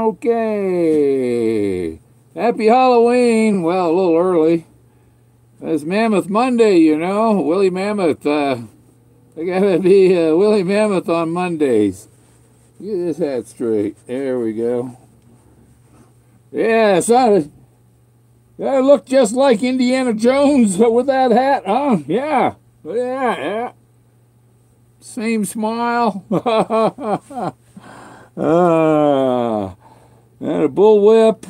Okay. Happy Halloween. Well, a little early. It's Mammoth Monday, you know. Willie Mammoth. I gotta be Willie Mammoth on Mondays. Get this hat straight. There we go. Yeah, I look just like Indiana Jones with that hat, huh? Yeah. Yeah. Same smile. And a bullwhip.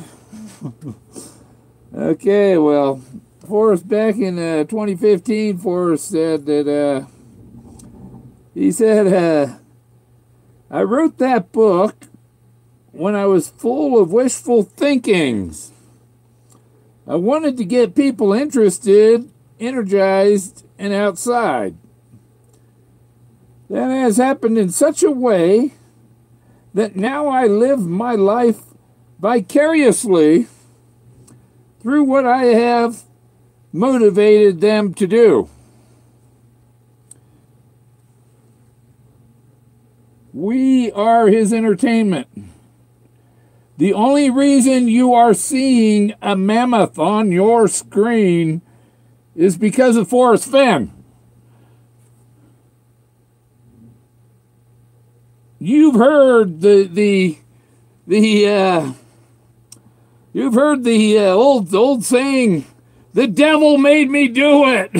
Okay, well, Forrest back in 2015, Forrest said that he said, I wrote that book when I was full of wishful thinkings. I wanted to get people interested, energized, and outside. That has happened in such a way that now I live my life vicariously through what I have motivated them to do. We are his entertainment. The only reason you are seeing a mammoth on your screen is because of Forrest Fenn. You've heard the old saying, "The devil made me do it."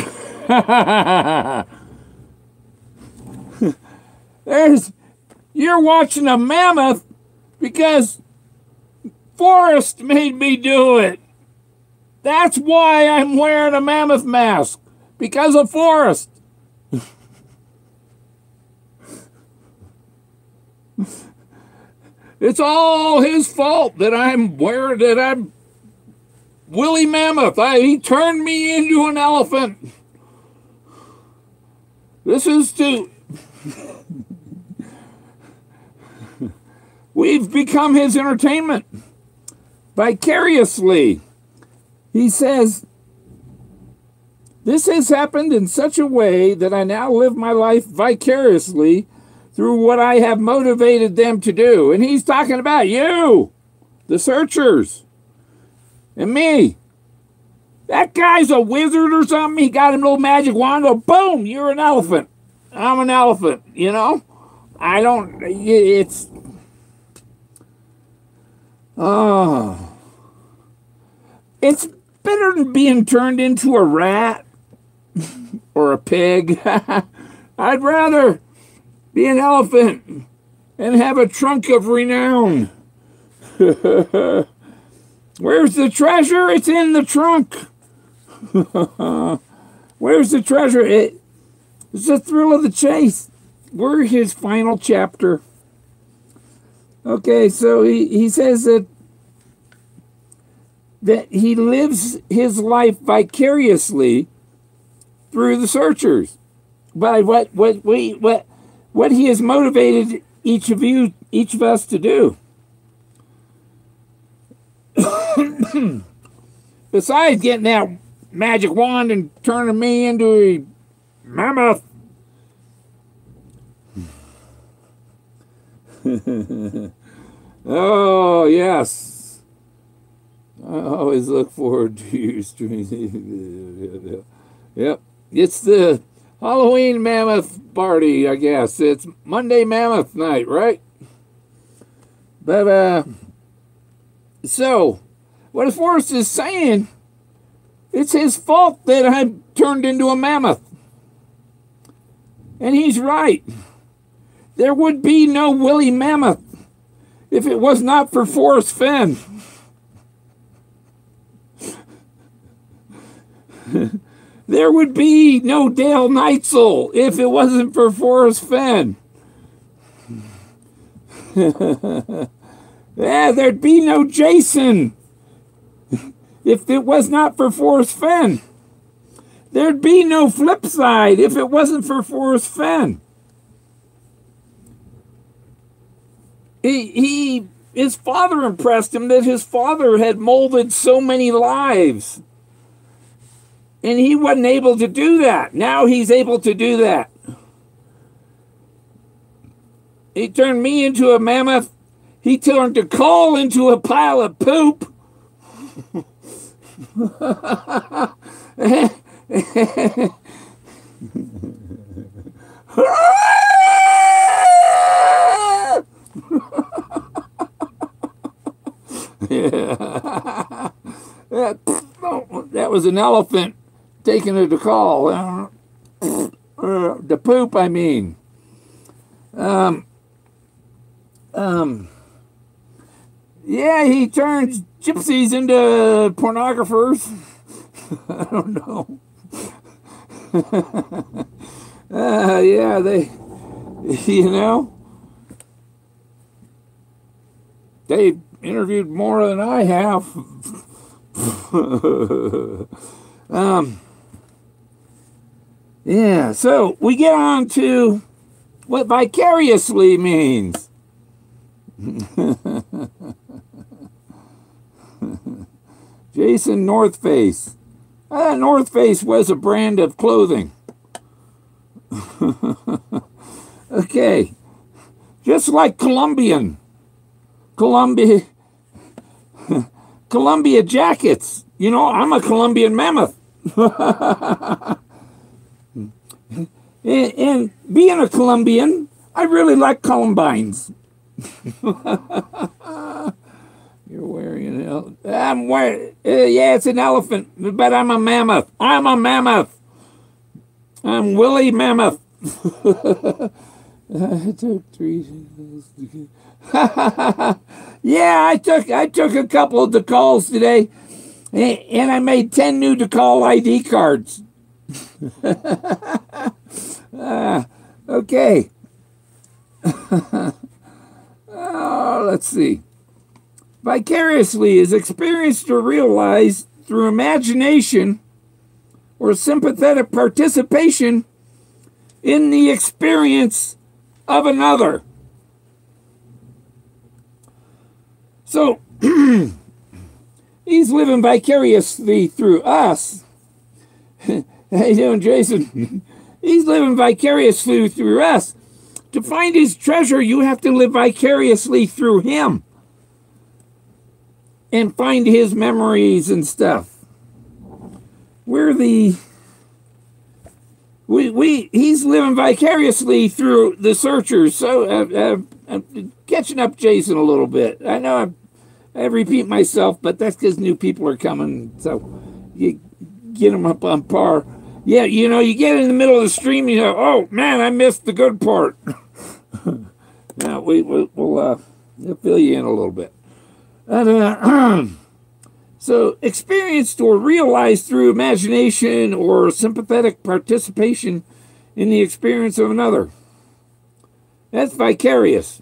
You're watching a mammoth because Forrest made me do it. That's why I'm wearing a mammoth mask, because of Forrest. It's all his fault that I'm Willie Mammoth. He turned me into an elephant. We've become his entertainment vicariously. He says, this has happened in such a way that I now live my life vicariously through what I have motivated them to do. And he's talking about you, the searchers, and me. That guy's a wizard or something. He got him a little magic wand. Oh, boom, you're an elephant. I'm an elephant, you know? It's better than being turned into a rat or a pig. I'd rather be an elephant and have a trunk of renown. Where's the treasure? It's in the trunk. Where's the treasure? It's the thrill of the chase. We're his final chapter. Okay, so he says that he lives his life vicariously through the searchers by what he has motivated each of us to do. Besides getting that magic wand and turning me into a mammoth. Oh, yes. I always look forward to your streams. Yep. It's the Halloween Mammoth Party, I guess. It's Monday Mammoth Night, right? But, so, what Forrest is saying, it's his fault that I'm turned into a mammoth. And he's right. There would be no Willie Mammoth if it was not for Forrest Fenn. There would be no Dale Neitzel if it wasn't for Forrest Fenn. Yeah, there'd be no Jason if it was not for Forrest Fenn. There'd be no Flipside if it wasn't for Forrest Fenn. His father impressed him that his father had molded so many lives. And he wasn't able to do that. Now he's able to do that. He turned me into a mammoth. he turned a coal into a pile of poop. Yeah. That was an elephant taking it to call. The poop, I mean. Yeah, he turns gypsies into pornographers. I don't know. Yeah, they, they interviewed more than I have. Yeah, so we get on to what vicariously means. Jason North Face. North Face was a brand of clothing. Okay. Just like Columbia jackets. I'm a Colombian mammoth. And being a Colombian, I really like Columbines. You're wearing an I'm wearing. Yeah, it's an elephant, but I'm a mammoth. I'm a mammoth. I'm Willie Mammoth. I took 3. Yeah, I took a couple of decals today, and I made 10 new decal ID cards. Okay. Let's see. Vicariously is experienced or realized through imagination or sympathetic participation in the experience of another. So, he's living vicariously through us. How you doing, Jason? He's living vicariously through us. To find his treasure, you have to live vicariously through him and find his memories and stuff. He's living vicariously through the searchers. So I'm catching up Jason a little bit. I know I repeat myself, but that's because new people are coming. So you get them up on par. Yeah, you get in the middle of the stream, oh man, I missed the good part. Now we'll fill you in a little bit. So experienced or realized through imagination or sympathetic participation in the experience of another. That's vicarious.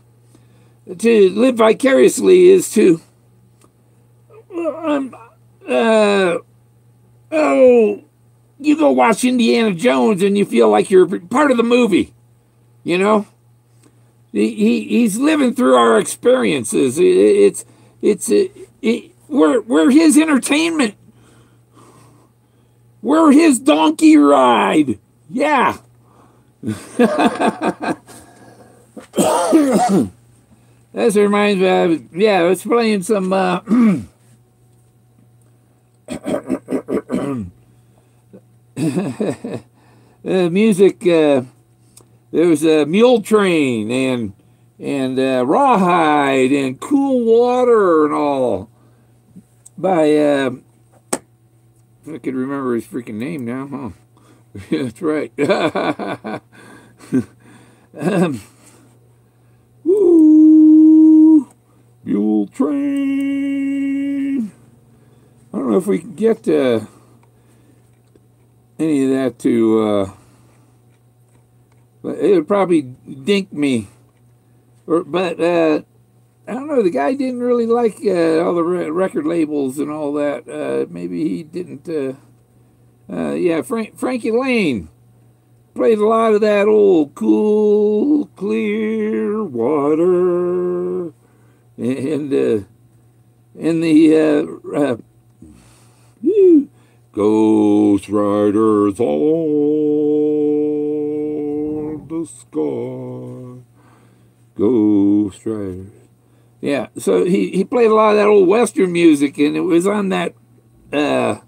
To live vicariously is to you go watch Indiana Jones and you feel like you're part of the movie, He's living through our experiences. We're his entertainment. We're his donkey ride. Yeah. That reminds me of, I was playing some music. There was a Mule Train and Rawhide and Cool Water and all by if I could remember his freaking name now, huh? That's right. Woo, Mule Train. I don't know if we can get any of that to. It would probably dink me, but I don't know. The guy didn't really like all the record labels and all that. Maybe he didn't. Frankie Lane played a lot of that old cool, clear water, and the Ghost Riders on the sky. Ghost Riders Yeah, so he played a lot of that old Western music, and it was on that, that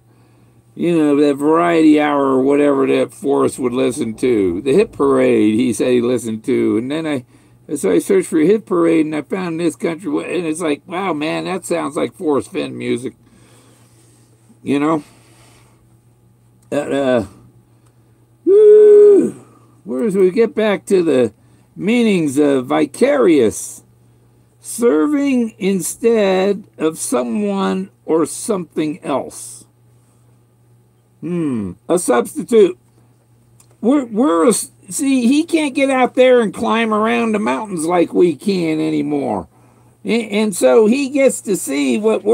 variety hour or whatever that Forrest would listen to. The Hit Parade, he said he listened to. And then so I searched for Hit Parade, and I found this country, and it's like, wow, man, that sounds like Forrest Fenn music. You know? Whereas we get back to the meanings of vicarious, serving instead of someone or something else. A substitute. See, he can't get out there and climb around the mountains like we can anymore. And so he gets to see what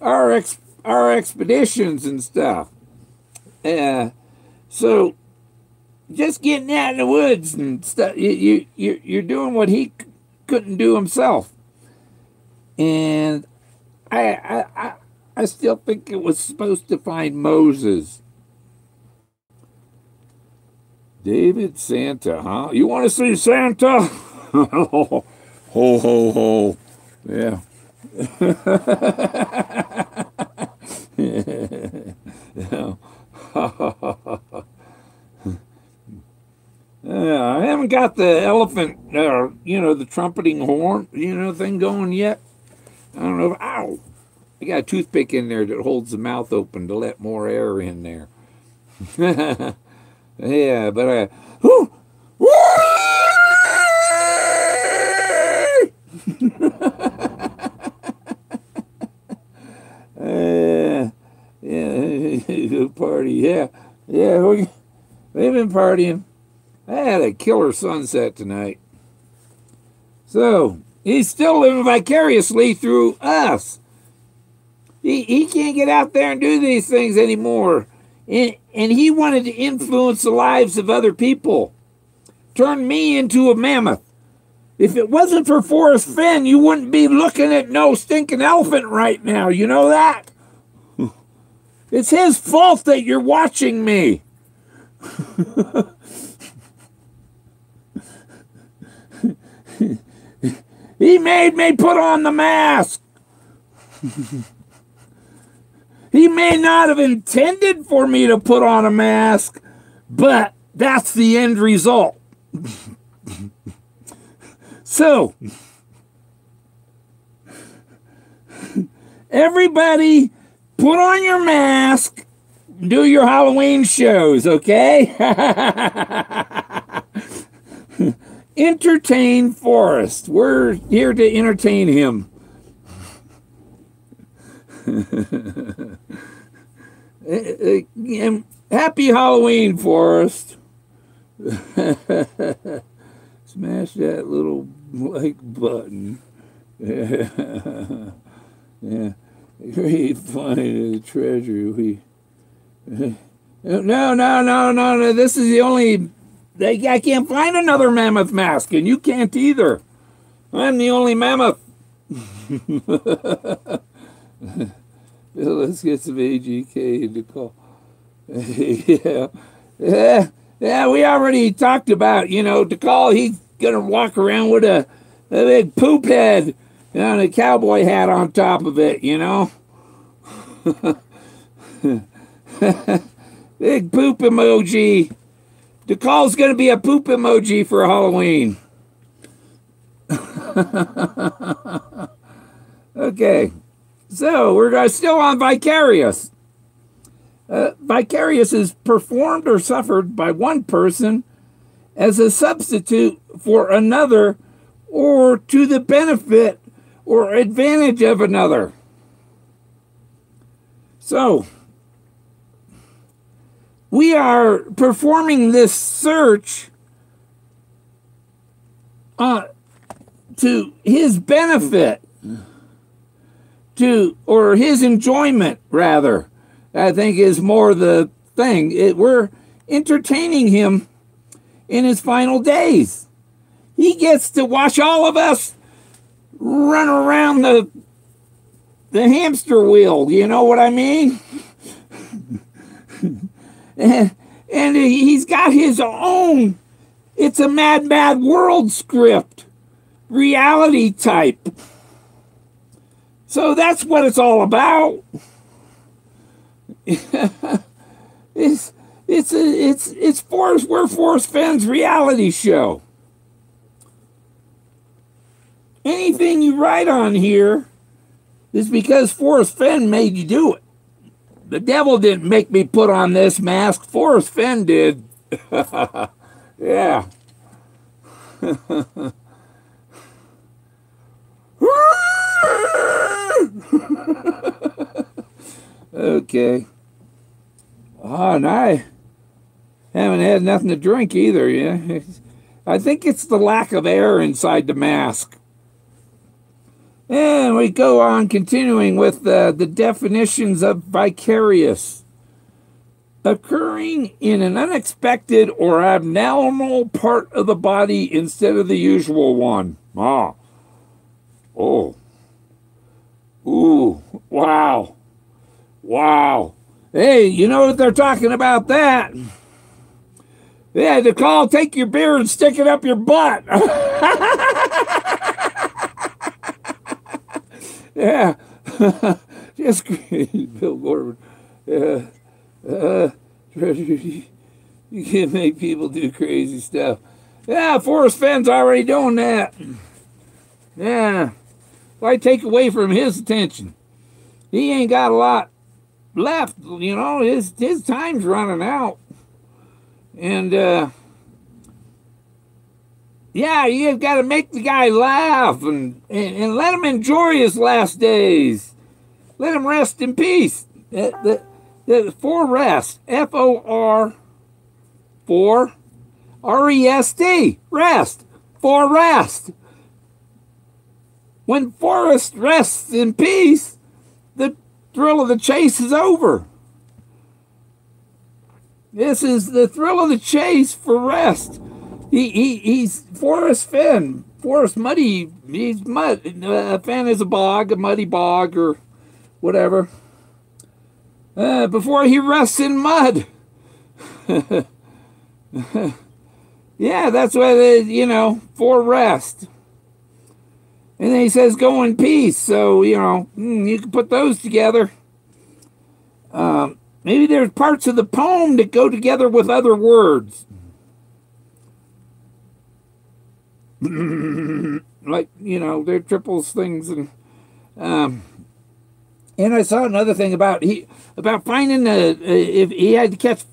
our expeditions and stuff. So just getting out in the woods and stuff, you're doing what he couldn't do himself. And I still think it was supposed to find Moses. David Santa, huh? You want to see Santa? Ho, ho, ho. Yeah. I haven't got the elephant, the trumpeting horn, thing going yet. I don't know. Ow! I got a toothpick in there that holds the mouth open to let more air in there. Yeah, but yeah, party. Yeah, we've been partying. I had a killer sunset tonight. So he's still living vicariously through us. He can't get out there and do these things anymore. And he wanted to influence the lives of other people. Turn me into a mammoth. If it wasn't for Forrest Fenn, you wouldn't be looking at no stinking elephant right now. You know that? It's his fault that you're watching me. He made me put on the mask. He may not have intended for me to put on a mask, but that's the end result. So, everybody, put on your mask, do your Halloween shows, okay? Entertain Forrest. We're here to entertain him. Happy Halloween, Forrest. Smash that little like button. Yeah. Great find a treasure. No. This is the only. I can't find another mammoth mask, and you can't either. I'm the only mammoth. Let's get some AGK to call. Yeah, we already talked about, to call, he's going to walk around with a big poop head and a cowboy hat on top of it, Big poop emoji. DeCall's going to be a poop emoji for Halloween. Okay. So, we're still on vicarious. Vicarious is performed or suffered by one person as a substitute for another or to the benefit or advantage of another. So, we are performing this search to his benefit, or his enjoyment, rather, I think is more the thing. We're entertaining him in his final days. He gets to watch all of us run around the hamster wheel, you know what I mean? and he's got his own, it's a mad, mad world script, reality type. So that's what it's all about. It's Forrest. We're Forrest Fenn's reality show. Anything you write on here is because Forrest Fenn made you do it. The devil didn't make me put on this mask. Forrest Fenn did. Yeah. Okay. Oh, and I haven't had nothing to drink either. Yeah. I think it's the lack of air inside the mask. And we go on continuing with the definitions of vicarious. Occurring in an unexpected or abnormal part of the body instead of the usual one. Ah. Oh. Ooh. Wow. Wow. Hey, you know what they're talking about that? Yeah, they call take your beer and stick it up your butt. Yeah. Just Bill Gordon. Yeah. You can't make people do crazy stuff. Yeah, Forrest Fenn's already doing that. Yeah. Why take away from his attention? He ain't got a lot left, you know. His time's running out. And yeah, you've got to make the guy laugh and let him enjoy his last days. Let him rest in peace. Forrest, F-O-R, R-E-S-T, rest, Forrest. When Forrest rests in peace, the thrill of the chase is over. This is the thrill of the chase for rest. He's Forrest Fenn. Forrest Muddy. He's mud. Fenn is a bog, a muddy bog, or whatever. Before he rests in mud. Yeah, that's what it is, you know, for rest. And then he says, go in peace. So, you know, you can put those together. Maybe there's parts of the poem that go together with other words. Like, you know, they're triples things. And I saw another thing about finding if he had to catch,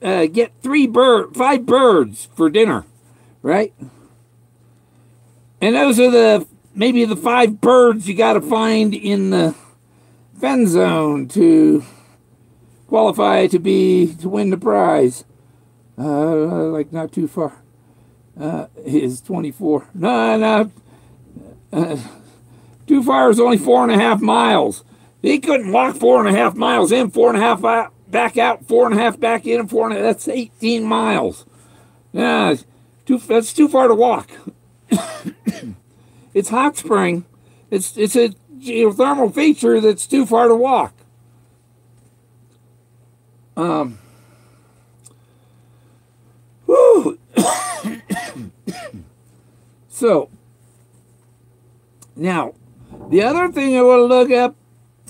get 5 birds for dinner, right? And those are maybe the 5 birds you got to find in the Fenn zone to qualify to win the prize. Like not too far. Is 24. No. Too far is only 4.5 miles. He couldn't walk 4.5 miles in, 4.5 out, back out, 4.5 back in, and 4.5. That's 18 miles. Yeah, that's too far to walk. It's hot spring. It's a geothermal feature that's too far to walk. Whew. So, now, the other thing I want to look up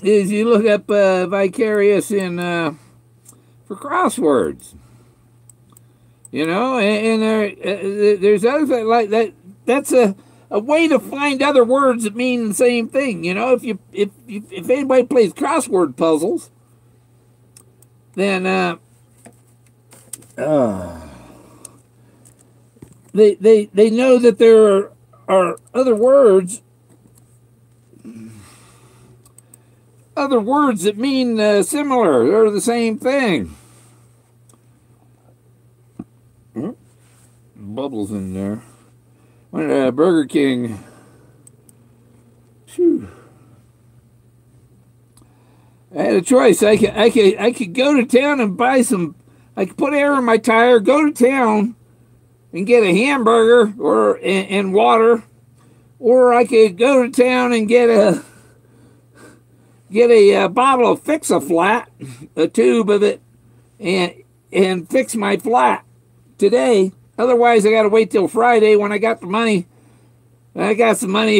is you look up vicarious for crosswords. You know, and there's other things like that. That's a way to find other words that mean the same thing. You know, if anybody plays crossword puzzles, then they know that there are other words that mean similar or the same thing. Bubbles in there. Went to Burger King. Whew. I had a choice. I could go to town and buy some. I could put air in my tire, go to town, and get a hamburger and water, or I could go to town and get a bottle of Fix-A-Flat, a tube of it, and fix my flat today. Otherwise, I got to wait till Friday when I got the money. I got some money.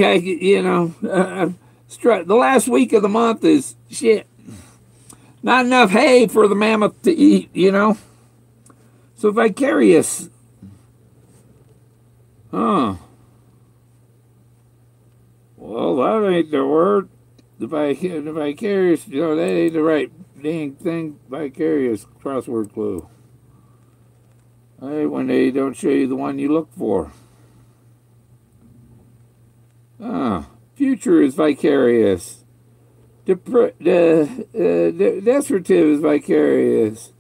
The last week of the month is shit. Not enough hay for the mammoth to eat, you know? So vicarious. Huh. Well, that ain't the word. The vicarious, you know, that ain't the right dang thing. Vicarious crossword clue. I hate when they don't show you the one you look for. Future is vicarious. Descriptive is vicarious.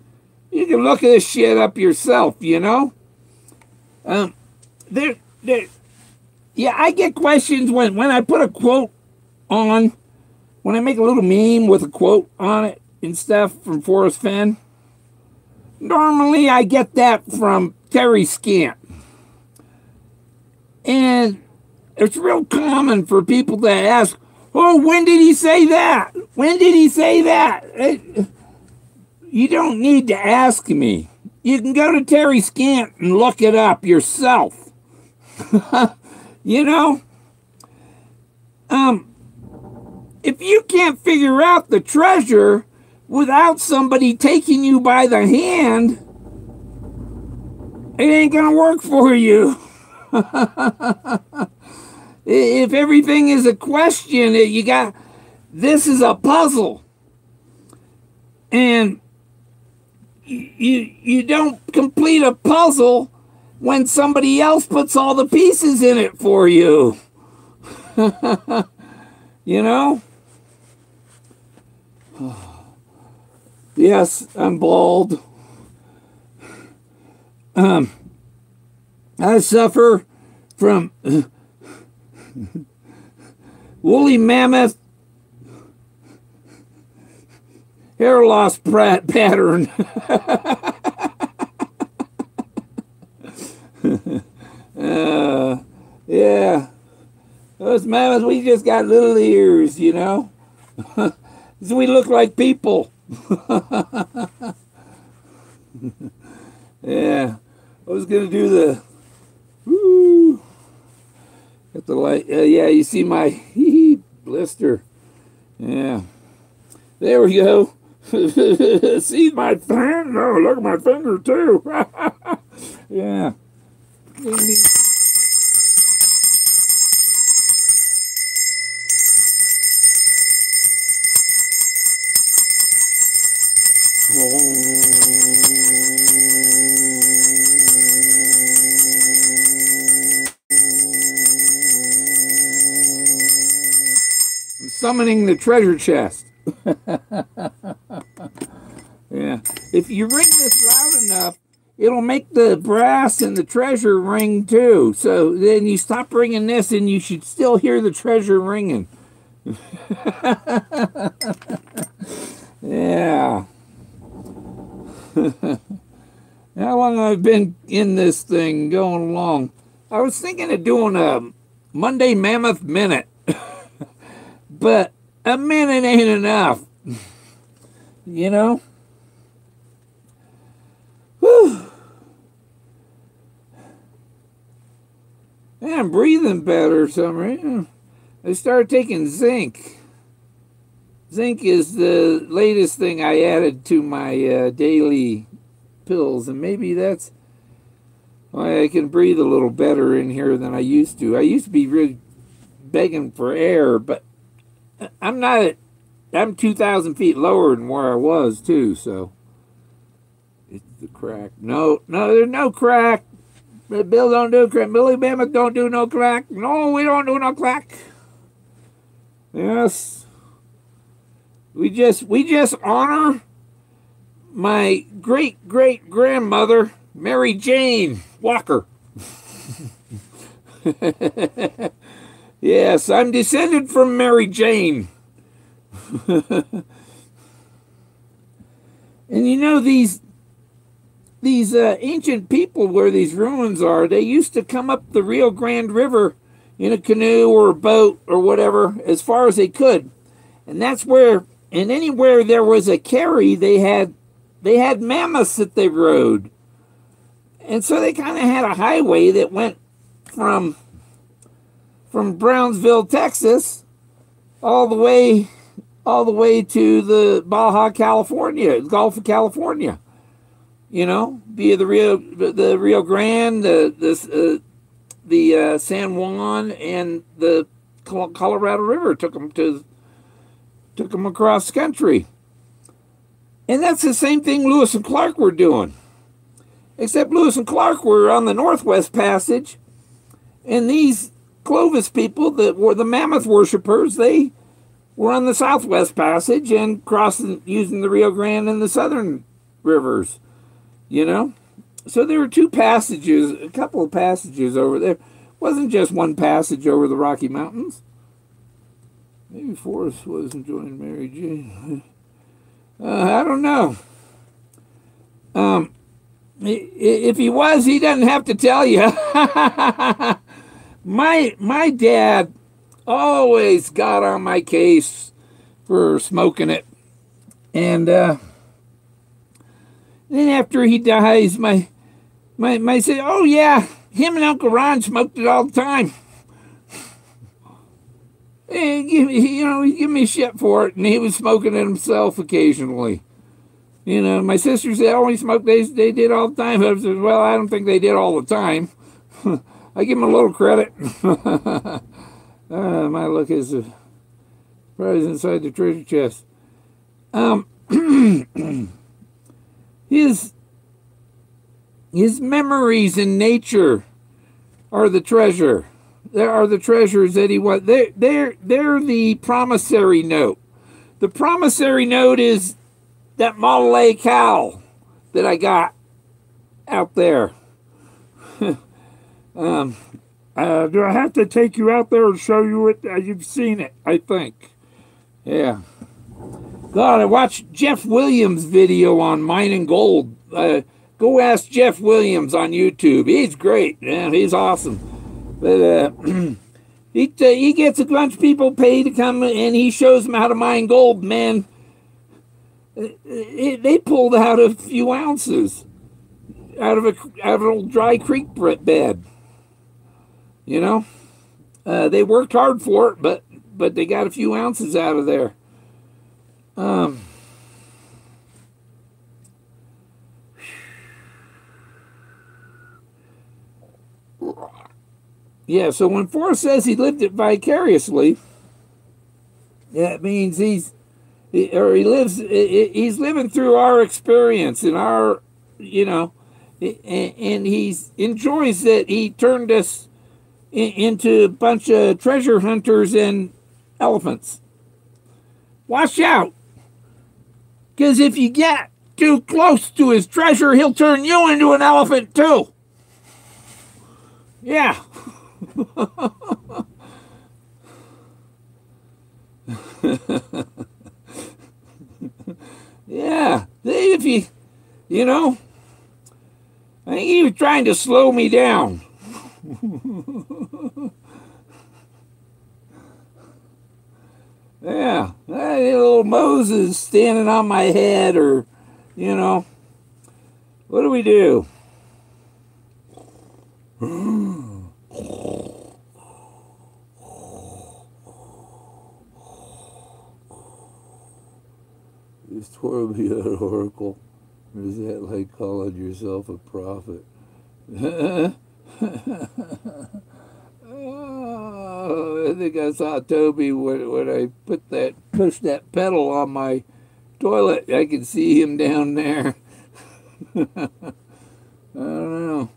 You can look at this shit up yourself, you know? Yeah, I get questions when I put a quote on, when I make a little meme with a quote on it and stuff from Forrest Fenn. Normally I get that from Terry Scant. And it's real common for people to ask, oh, when did he say that? When did he say that? You don't need to ask me. You can go to Terry Scant and look it up yourself. You know? If you can't figure out the treasure without somebody taking you by the hand, it ain't gonna work for you. If everything is a question, this is a puzzle. And you don't complete a puzzle when somebody else puts all the pieces in it for you. You know? Yes, I'm bald. I suffer from woolly mammoth hair loss pattern. Yeah. Those mammoths, we just got little ears, you know? So we look like people. Yeah. I was going to do the... Woo. Got the light. Yeah, you see my blister. Yeah. There we go. See my finger? No, look at my finger too. Yeah. I'm summoning the treasure chest. Yeah. If you ring this loud enough, it'll make the brass and the treasure ring too. So then you stop ringing this and you should still hear the treasure ringing. Yeah. How long I've been in this thing going along? I was thinking of doing a Monday Mammoth Minute. But a minute ain't enough. You know? Whew. Yeah, I'm breathing better for some reason. I started taking zinc. Zinc is the latest thing I added to my daily pills, and maybe that's why I can breathe a little better in here than I used to. I used to be really begging for air, but I'm 2,000 feet lower than where I was, too, so. It's the crack. No, there's no crack. Bill don't do crack. Billy Mammoth don't do no crack. No, we don't do no crack. Yes. We just honor my great-great-grandmother, Mary Jane Walker. Yes, I'm descended from Mary Jane. And you know, these ancient people where these ruins are, they used to come up the Rio Grande River in a canoe or a boat or whatever as far as they could. And that's where, and anywhere there was a carry, they had mammoths that they rode. And so they kind of had a highway that went from Brownsville, Texas, all the way to the Baja California, Gulf of California. You know, via the Rio Grande, the San Juan, and the Colorado River took them across the country. And that's the same thing Lewis and Clark were doing. Except Lewis and Clark were on the Northwest Passage, and these Clovis people that were the mammoth worshippers, they were on the Southwest Passage and crossing using the Rio Grande and the southern rivers, you know? So there were two passages, a couple of passages over there. It wasn't just one passage over the Rocky Mountains. Maybe Forrest was enjoying Mary Jane. I don't know. If he was, he doesn't have to tell you. My dad always got on my case for smoking it. And then after he dies, my say, oh yeah, him and Uncle Ron smoked it all the time. And he give me shit for it, and he was smoking it himself occasionally. You know, my sisters, they always smoked, they did all the time. I said, well, I don't think they did all the time. I give them a little credit. My look is a prize inside the treasure chest. His memories in nature are the treasure. There are the treasures that he was. They're the promissory note. The promissory note is that Model A cow that I got out there. Do I have to take you out there and show you it? You've seen it, I think. Yeah. God, I watched Jeff Williams' video on mining gold. Go ask Jeff Williams on YouTube. He's great, man. He's awesome. But he gets a bunch of people paid to come, and he shows them how to mine gold, man. They pulled out a few ounces out of an old dry creek bed. You know, they worked hard for it, but they got a few ounces out of there. Yeah, so when Forrest says he lived it vicariously, that means he's living through our experience and our, you know, and he enjoys that he turned us into a bunch of treasure hunters and elephants. Watch out, because if you get too close to his treasure, he'll turn you into an elephant too. Yeah. Yeah, if you know, I think he was trying to slow me down. Yeah, little Moses standing on my head, or, you know, what do we do? Is Torah an oracle, or is that like calling yourself a prophet? Oh, I think I saw Toby when I pushed that pedal on my toilet. I could see him down there. I don't know.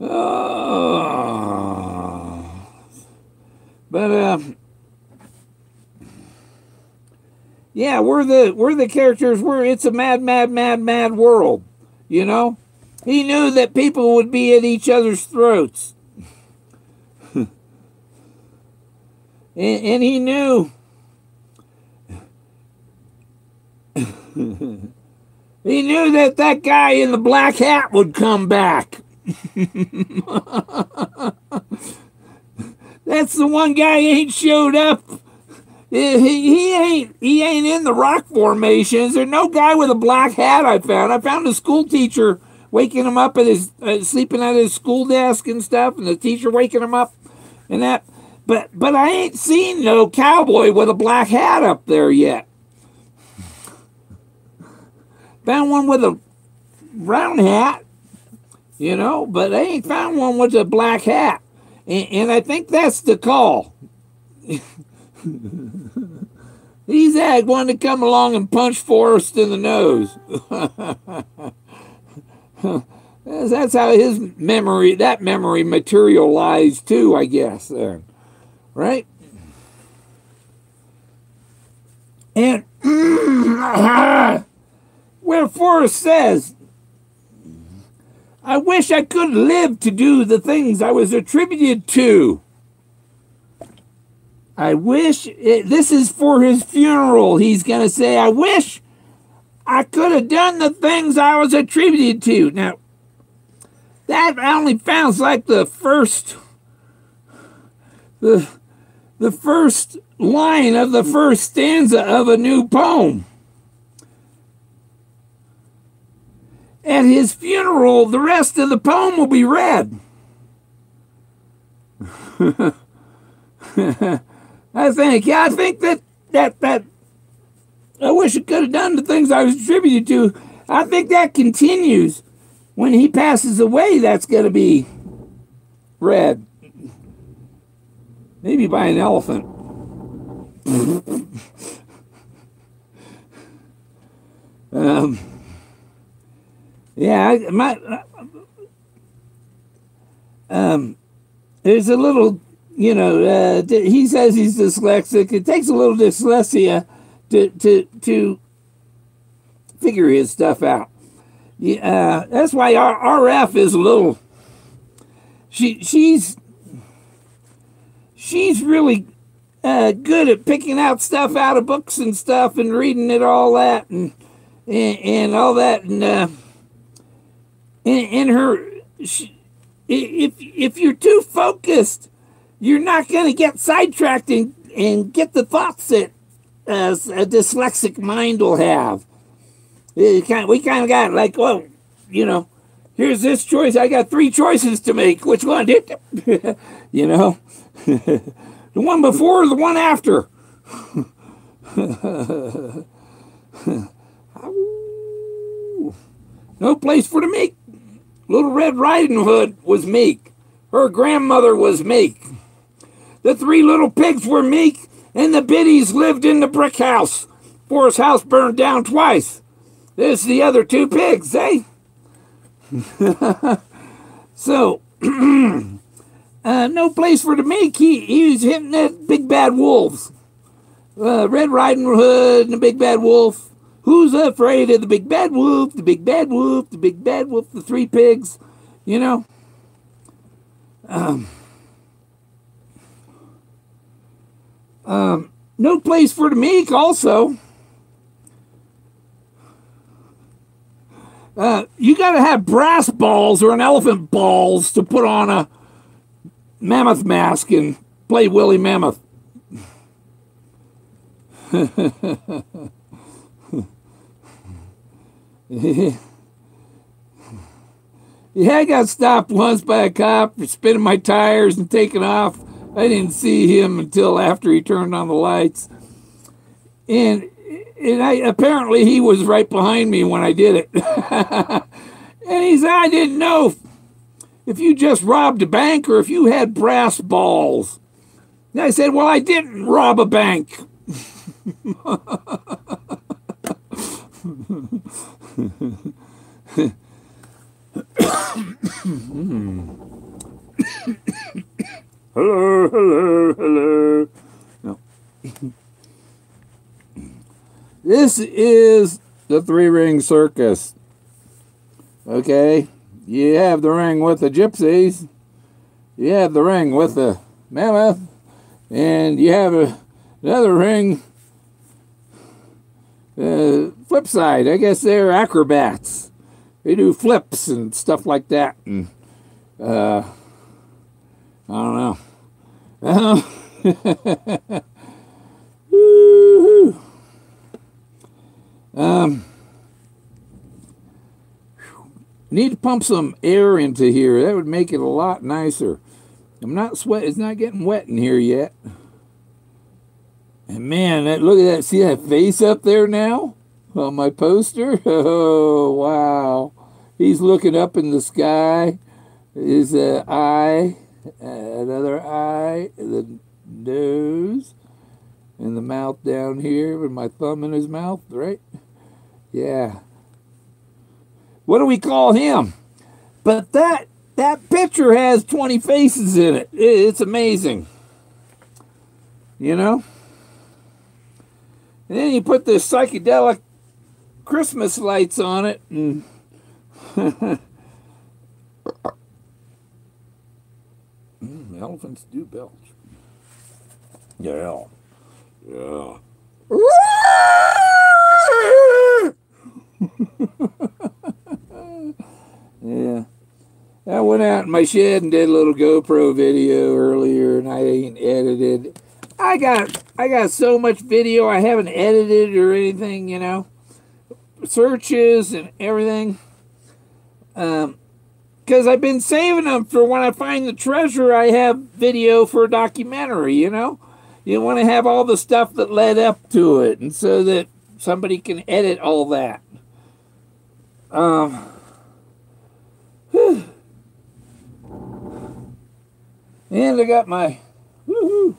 Oh. But yeah, we're the characters. It's a mad world, you know. He knew that people would be at each other's throats, and he knew that guy in the black hat would come back. That's the one guy ain't showed up. He ain't in the rock formations. There's no guy with a black hat I found. I found a school teacher waking him up at his sleeping at his school desk and stuff, and the teacher waking him up and that. But I ain't seen no cowboy with a black hat up there yet. Found one with a brown hat, you know, but I ain't found one with a black hat. And I think that's the call. He's had one to come along and punch Forrest in the nose. That's how his memory materialized too, I guess. Right? And where Forrest says, I wish I could live to do the things I was attributed to. I wish, this is for his funeral. He's going to say, I wish I could have done the things I was attributed to. Now, that only sounds like the first line of the first stanza of a new poem. At his funeral, the rest of the poem will be read. I think that I wish I could have done the things I was attributed to. I think that continues. When he passes away, that's going to be read. Maybe by an elephant. There's a little, he says he's dyslexic. It takes a little dyslexia to figure his stuff out. That's why RF is a little. She's really good at picking out stuff out of books and stuff and reading it all that and all that and her. If you're too focused, you're not going to get sidetracked and get the thoughts that a dyslexic mind will have. We kind of got like, well, here's this choice. I got 3 choices to make. Which one? The one before or the one after? No place for the meek. Little Red Riding Hood was meek. Her grandmother was meek. The 3 little pigs were meek, and the biddies lived in the brick house. Forrest's house burned down twice. There's the other 2 pigs, eh? So, no place for the meek. He was hitting that big bad wolves. Red Riding Hood and the big bad wolf. Who's afraid of the big bad wolf? The big bad wolf, the big bad wolf, the 3 pigs, No place for the meek also. You got to have brass balls or an elephant balls to put on a mammoth mask and play Willie Mammoth. Yeah, I got stopped once by a cop for spinning my tires and taking off. I didn't see him until after he turned on the lights. And apparently he was right behind me when I did it. And he said, I didn't know if you just robbed a bank or if you had brass balls. And I said, well, I didn't rob a bank. Hello. No. This is the 3-ring circus. Okay? You have the ring with the gypsies. You have the ring with the mammoth. And you have another ring. Flip side. I guess they're acrobats. They do flips and stuff like that. And, I don't know. Woo-hoo. Need to pump some air into here. That would make it a lot nicer. I'm not sweating. It's not getting wet in here yet. And man, look at that. See that face up there now on my poster? Oh, wow. He's looking up in the sky. His eye, another eye, the nose, and the mouth down here with my thumb in his mouth, right? Yeah. What do we call him? But that picture has 20 faces in it. It's amazing. You know? And then you put the psychedelic Christmas lights on it, and elephants do belch. Yeah. Yeah. Yeah. I went out in my shed and did a little GoPro video earlier, and I ain't edited. I got so much video I haven't edited or anything, you know. Searches and everything. Because I've been saving them for when I find the treasure. I have video for a documentary, you know. You want to have all the stuff that led up to it, and so that somebody can edit all that. And I got my woohoo.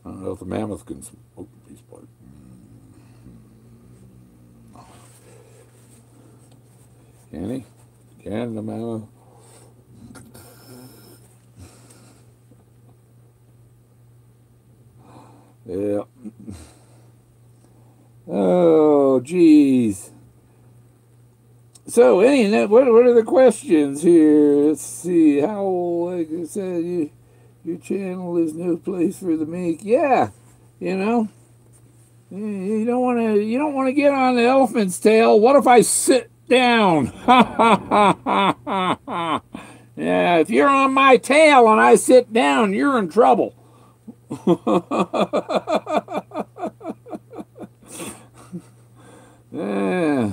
I don't know if the mammoth can smoke a piece of pipe. Can he? Can the mammoth? Yeah. Oh, geez. So, what are the questions here? Let's see. How, like I said, your channel is no place for the meek. Yeah, you know, you don't want to get on the elephant's tail. What if I sit down? Ha ha ha ha ha ha. Yeah, if you're on my tail and I sit down, you're in trouble. Yeah.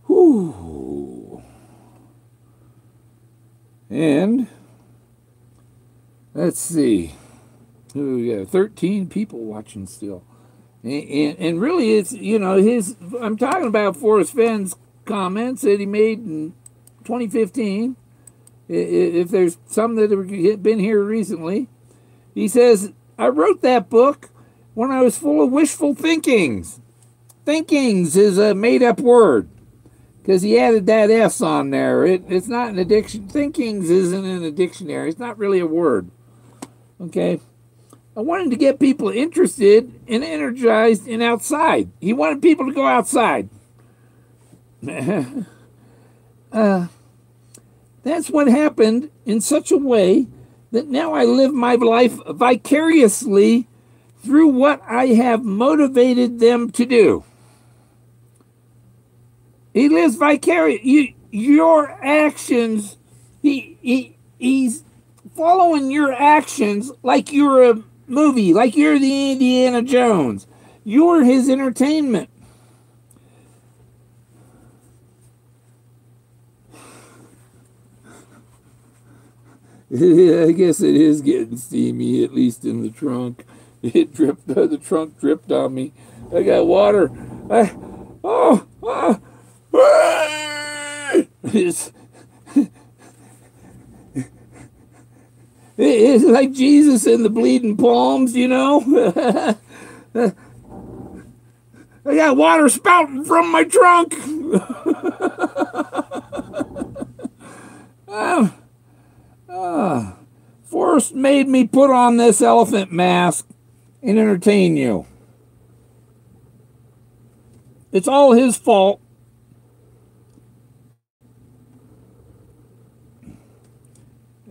Whew. And let's see. Oh, we got 13 people watching still. And really, it's, you know, I'm talking about Forrest Fenn's comments that he made in 2015. If there's some that have been here recently, he says, I wrote that book when I was full of wishful thinkings. Thinkings is a made-up word, because he added that S on there. It's not an addiction. Thinkings isn't in a dictionary. It's not really a word. Okay? I wanted to get people interested and energized and outside. He wanted people to go outside. That's what happened in such a way that now I live my life vicariously through what I have motivated them to do. He lives vicariously. Your actions, he's following your actions like you're a movie, like you're the Indiana Jones. You're his entertainment. I guess it is getting steamy, at least in the trunk. It dripped. The trunk dripped on me. I got water. It's like Jesus and the bleeding palms, you know. I got water spouting from my trunk. Forrest made me put on this elephant mask and entertain you. It's all his fault.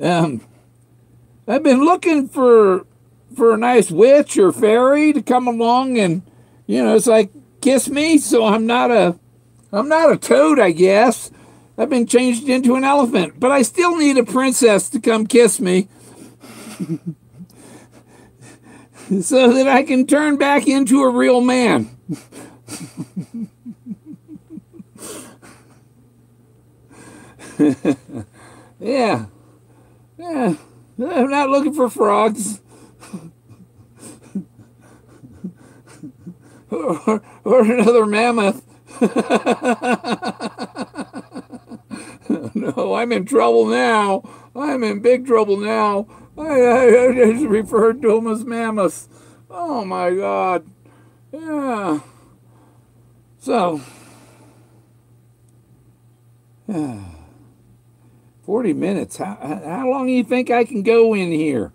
I've been looking for a nice witch or fairy to come along and, you know, it's like kiss me. So I'm not a toad, I guess. I've been changed into an elephant, but I still need a princess to come kiss me so that I can turn back into a real man. Yeah. I'm not looking for frogs. or another mammoth. No, I'm in trouble now. I'm in big trouble now. I just referred to them as mammoths. Oh my God. Yeah. So, 40 minutes. How long do you think I can go in here?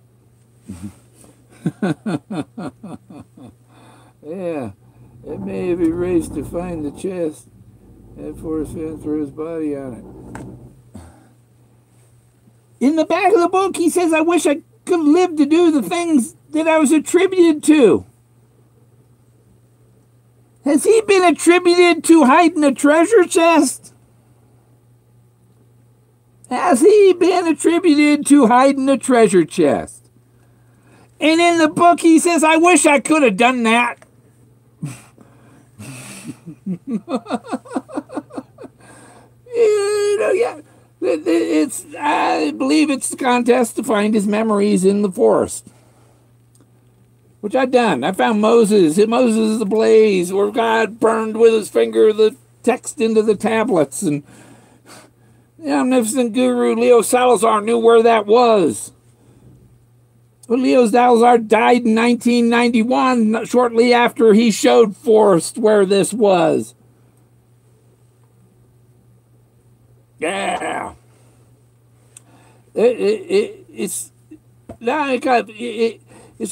Yeah. It may have erased to find the chest. And Forrest Fenn threw his body on it. In the back of the book, he says, I wish I could live to do the things that I was attributed to. Has he been attributed to hiding a treasure chest? Has he been attributed to hiding a treasure chest? And in the book, he says, I wish I could have done that. Yeah. I believe it's the contest to find his memories in the forest, which I've done. I found Moses the blaze, where God burned with his finger the text into the tablets, and the omnipotent guru Leo Salazar knew where that was. Well, Leo Salazar died in 1991, shortly after he showed Forrest where this was. Yeah. It's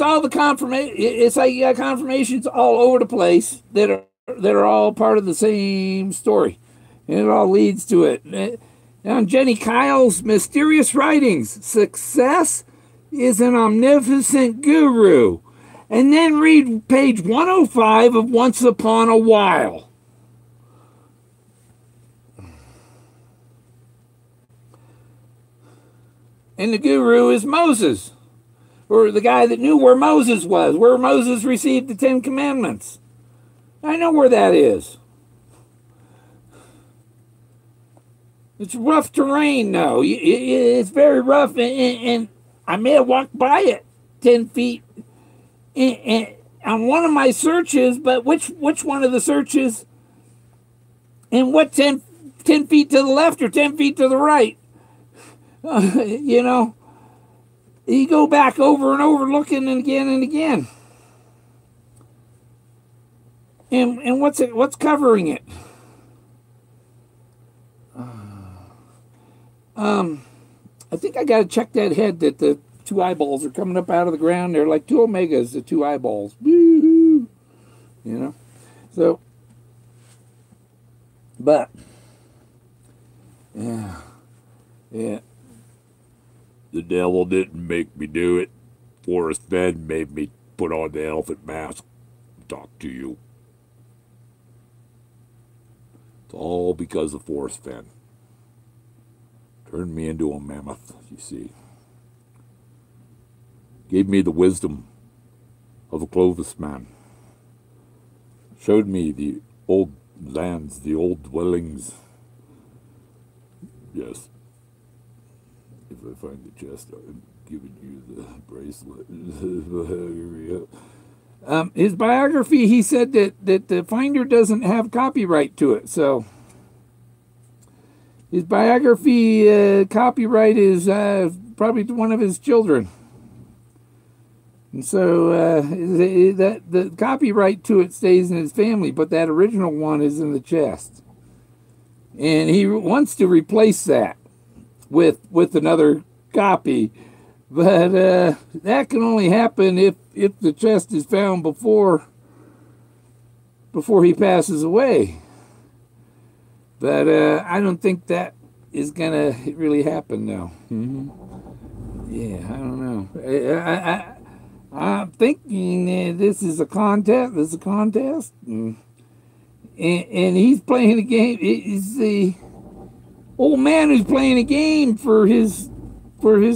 all the confirmation. It's like you got confirmations all over the place that are all part of the same story, and it all leads to it. Now, Jenny Kyle's mysterious writings, success is an omnipotent guru, and then read page 105 of Once Upon a While. And the guru is Moses, or the guy that knew where Moses was, where Moses received the 10 Commandments. I know where that is. It's rough terrain, though. It's very rough, and I may have walked by it 10 feet on one of my searches, but which one of the searches, and what 10 feet to the left or 10 feet to the right? You know, you go back over and over looking and again. And what's covering it? I think I got to check that head that the 2 eyeballs are coming up out of the ground. They're like 2 omegas, the 2 eyeballs. Woo-hoo. You know? So, but, yeah. The devil didn't make me do it. Forrest Fenn made me put on the elephant mask and talk to you. It's all because of Forrest Fenn. Turned me into a mammoth, you see. Gave me the wisdom of a Clovis man. Showed me the old lands, the old dwellings. Yes. If I find the chest, I'm giving you the bracelet. His biography, he said that the finder doesn't have copyright to it, so his biography copyright is probably one of his children. And so the copyright to it stays in his family, but that original one is in the chest. And he wants to replace that with another copy, but that can only happen if the chest is found before he passes away. But I don't think that is gonna really happen now. Yeah, I don't know. I'm thinking this is a contest. This is a contest, and he's playing a game. It's the old man who's playing a game for his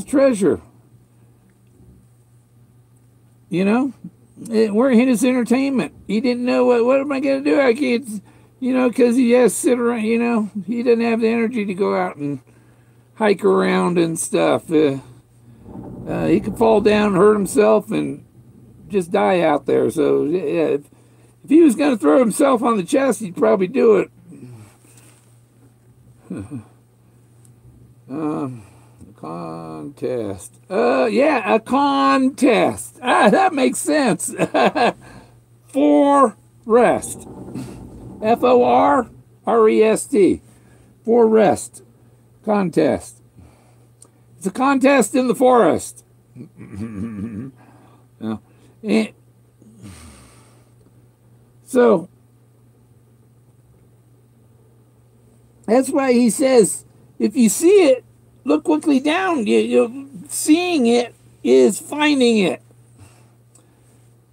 treasure. You know, we're in his entertainment. He didn't know what am I going to do? I can't, because he has to sit around. He doesn't have the energy to go out and hike around and stuff. He could fall down, hurt himself, and just die out there. So yeah, if he was going to throw himself on the chest, he'd probably do it. Contest. Yeah, a contest. That makes sense. Forrest. Forrest. Forrest. Contest. It's a contest in the forest. No. So that's why he says, if you see it, look quickly down. Seeing it is finding it.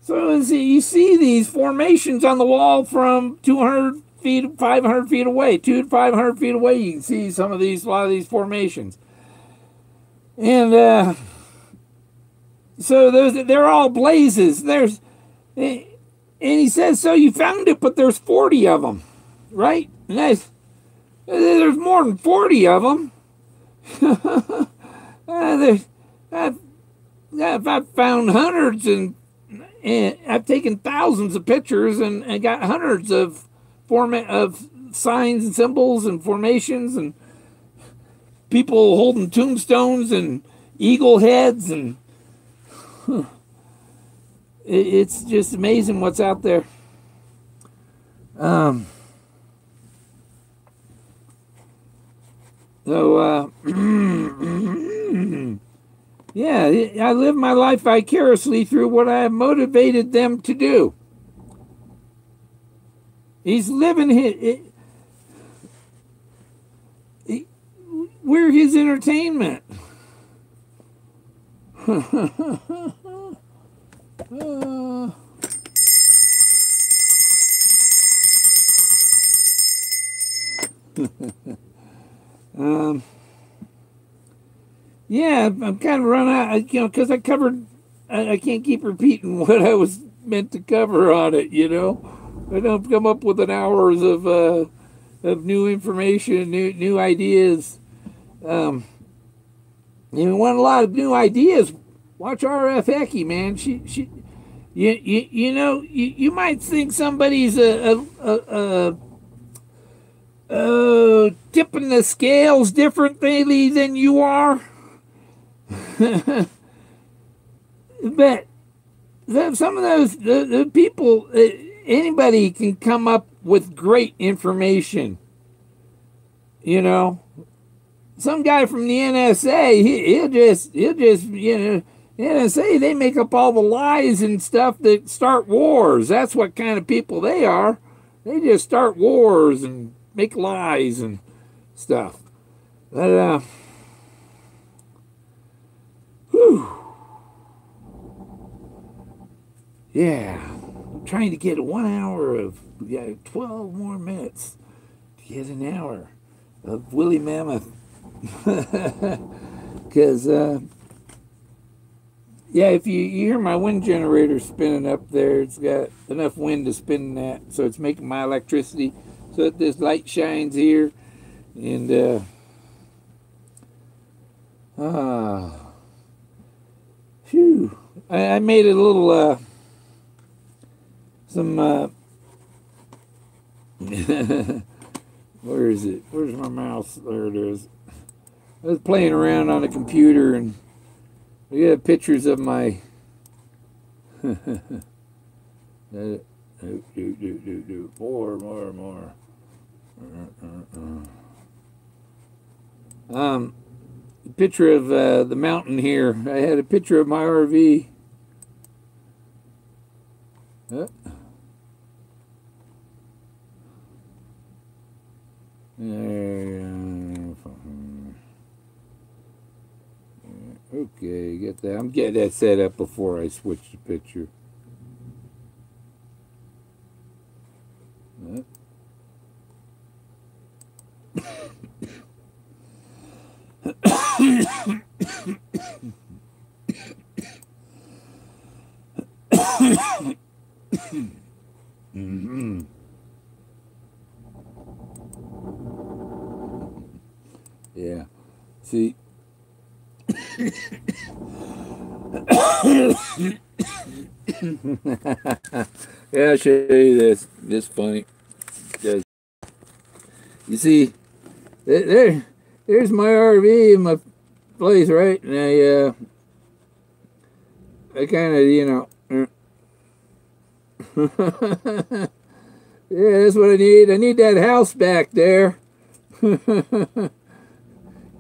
So you see these formations on the wall from 200 feet, 500 feet away, 200 to 500 feet away. You can see a lot of these formations. And so they're all blazes. And he says, so you found it, but there's 40 of them, right? And there's more than 40 of them. I've found hundreds, and I've taken thousands of pictures, and got hundreds of signs and symbols and formations, and people holding tombstones and eagle heads, and it's just amazing what's out there. So, yeah, I live my life vicariously through what I have motivated them to do. He's living we're his entertainment. Yeah, I'm kind of run out, because I can't keep repeating what I was meant to cover on it, I don't come up with an hours of new information, new ideas. You want a lot of new ideas? Watch R.F. Hickey, man. You might think somebody's tipping the scales differently than you are. But some of those the people, anybody can come up with great information. Some guy from the NSA, he'll just NSA, they make up all the lies and stuff that start wars. That's what kind of people they are. They just start wars and make lies and stuff. But yeah, I'm trying to get 1 hour of 12 more minutes to get an hour of Woolly Mammoth. Because if you hear my wind generator spinning up there, it's got enough wind to spin that, so it's making my electricity so that this light shines here. And phew, I made a little where is it? Where's my mouse? There it is. I was playing around on a computer, and we got pictures of my more. Picture of the mountain here. I had a picture of my RV. Okay, get that. I'm getting that set up before I switch the picture. Yeah. See. Yeah, I'll show you this. This funny. Just, you see, there's my RV and my place, right? And I kind of, yeah, that's what I need. I need that house back there.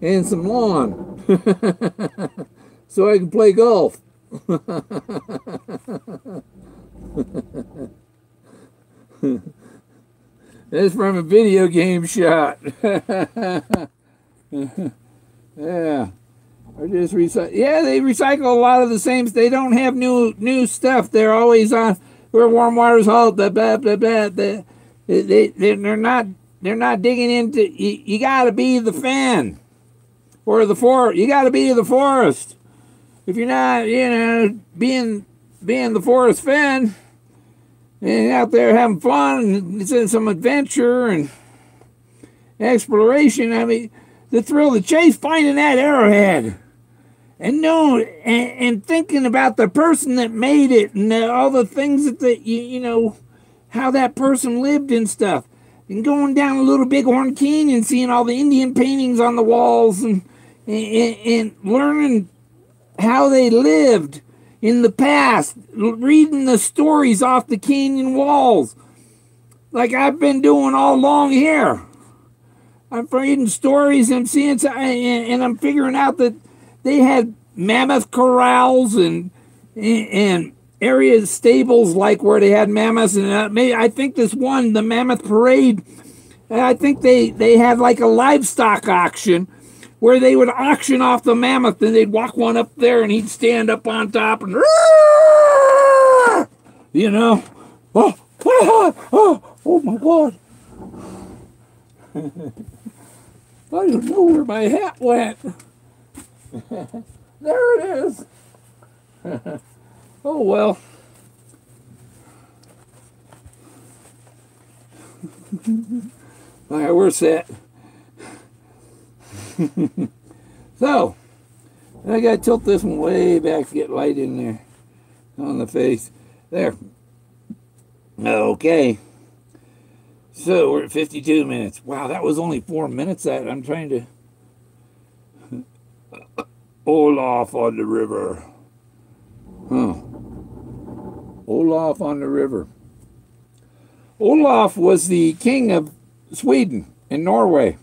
And some lawn. So I can play golf. That's from a video game shot. Yeah. Or just recycle. Yeah, they recycle a lot of the same. They don't have new stuff. They're always on where warm water's halt. Blah blah blah blah. They're not digging into. You got to be the Fenn or the Forrest. You got to be the Forrest. If you're not, being the Forrest Fenn and out there having fun and it's in some adventure and exploration. I mean, the thrill, the chase, finding that arrowhead. And thinking about the person that made it and all the things that how that person lived and stuff. And going down a little Bighorn Canyon, seeing all the Indian paintings on the walls and learning how they lived in the past, reading the stories off the canyon walls, like I've been doing all along here. I'm reading stories and seeing, and I'm figuring out that they had mammoth corrals and areas, stables like where they had mammoths. And I think this one, the Mammoth Parade, I think they had like a livestock auction where they would auction off the mammoth and they'd walk one up there and he'd stand up on top and, oh my God. I don't know where my hat went. There it is. Oh, well. All right, we're set. So, I got to tilt this one way back to get light in there on the face. There. Okay. So we're at 52 minutes. Wow, that was only 4 minutes. That I'm trying to. Olaf on the river. Huh. Olaf on the river. Olaf was the king of Sweden and Norway.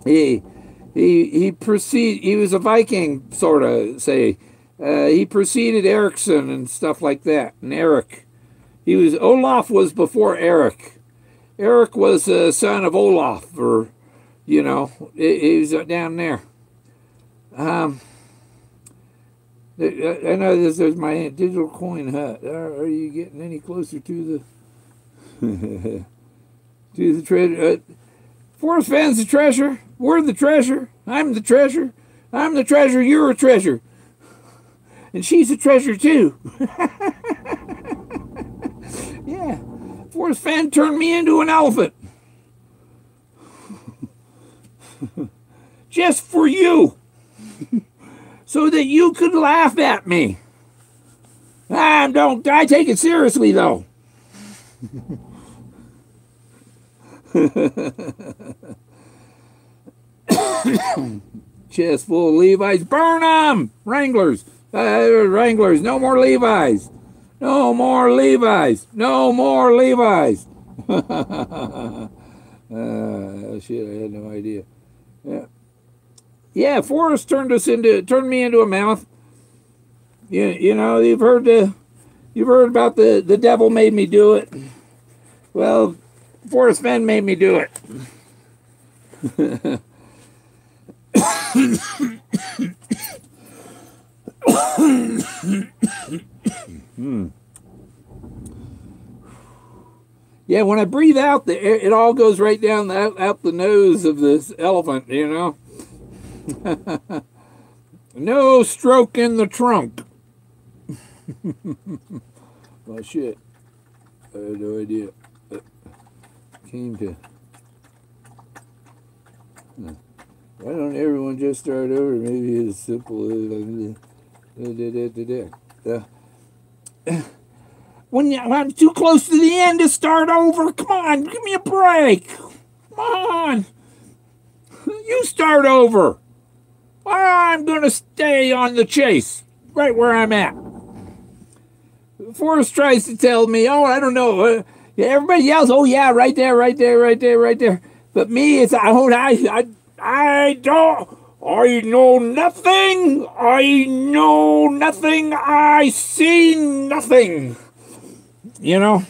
He was a Viking, sort of, say. He preceded Ericsson and stuff like that. And Olaf was before Eric. Eric was a son of Olaf, or, he was down there. I know there's my digital coin hut. Are you getting any closer to the to the treasure? Forrest Fenn's the treasure. We're the treasure. I'm the treasure. I'm the treasure. You're a treasure. And she's a treasure too. Yeah. Forrest Fenn turned me into an elephant. Just for you. So that you could laugh at me. I take it seriously though. Chest full of Levi's. Burn them! Wranglers. Wranglers. No more Levi's. No more Levi's. No more Levi's. Shit, I had no idea. Yeah. Yeah, Forrest turned me into a mammoth. You've heard about the devil made me do it. Well, Forrest Fenn made me do it. Yeah, when I breathe out, it all goes right down out the nose of this elephant, No stroke in the trunk. Oh, shit. I had no idea. Came to... Why don't everyone just start over? Maybe it's simple as... when I'm too close to the end to start over. Come on, give me a break. Come on. You start over. I'm going to stay on the chase, right where I'm at. Forrest tries to tell me, oh, I don't know. Everybody yells, oh, yeah, right there, right there, right there, right there. But me, it's, I don't, I know nothing. I know nothing. I see nothing. You know?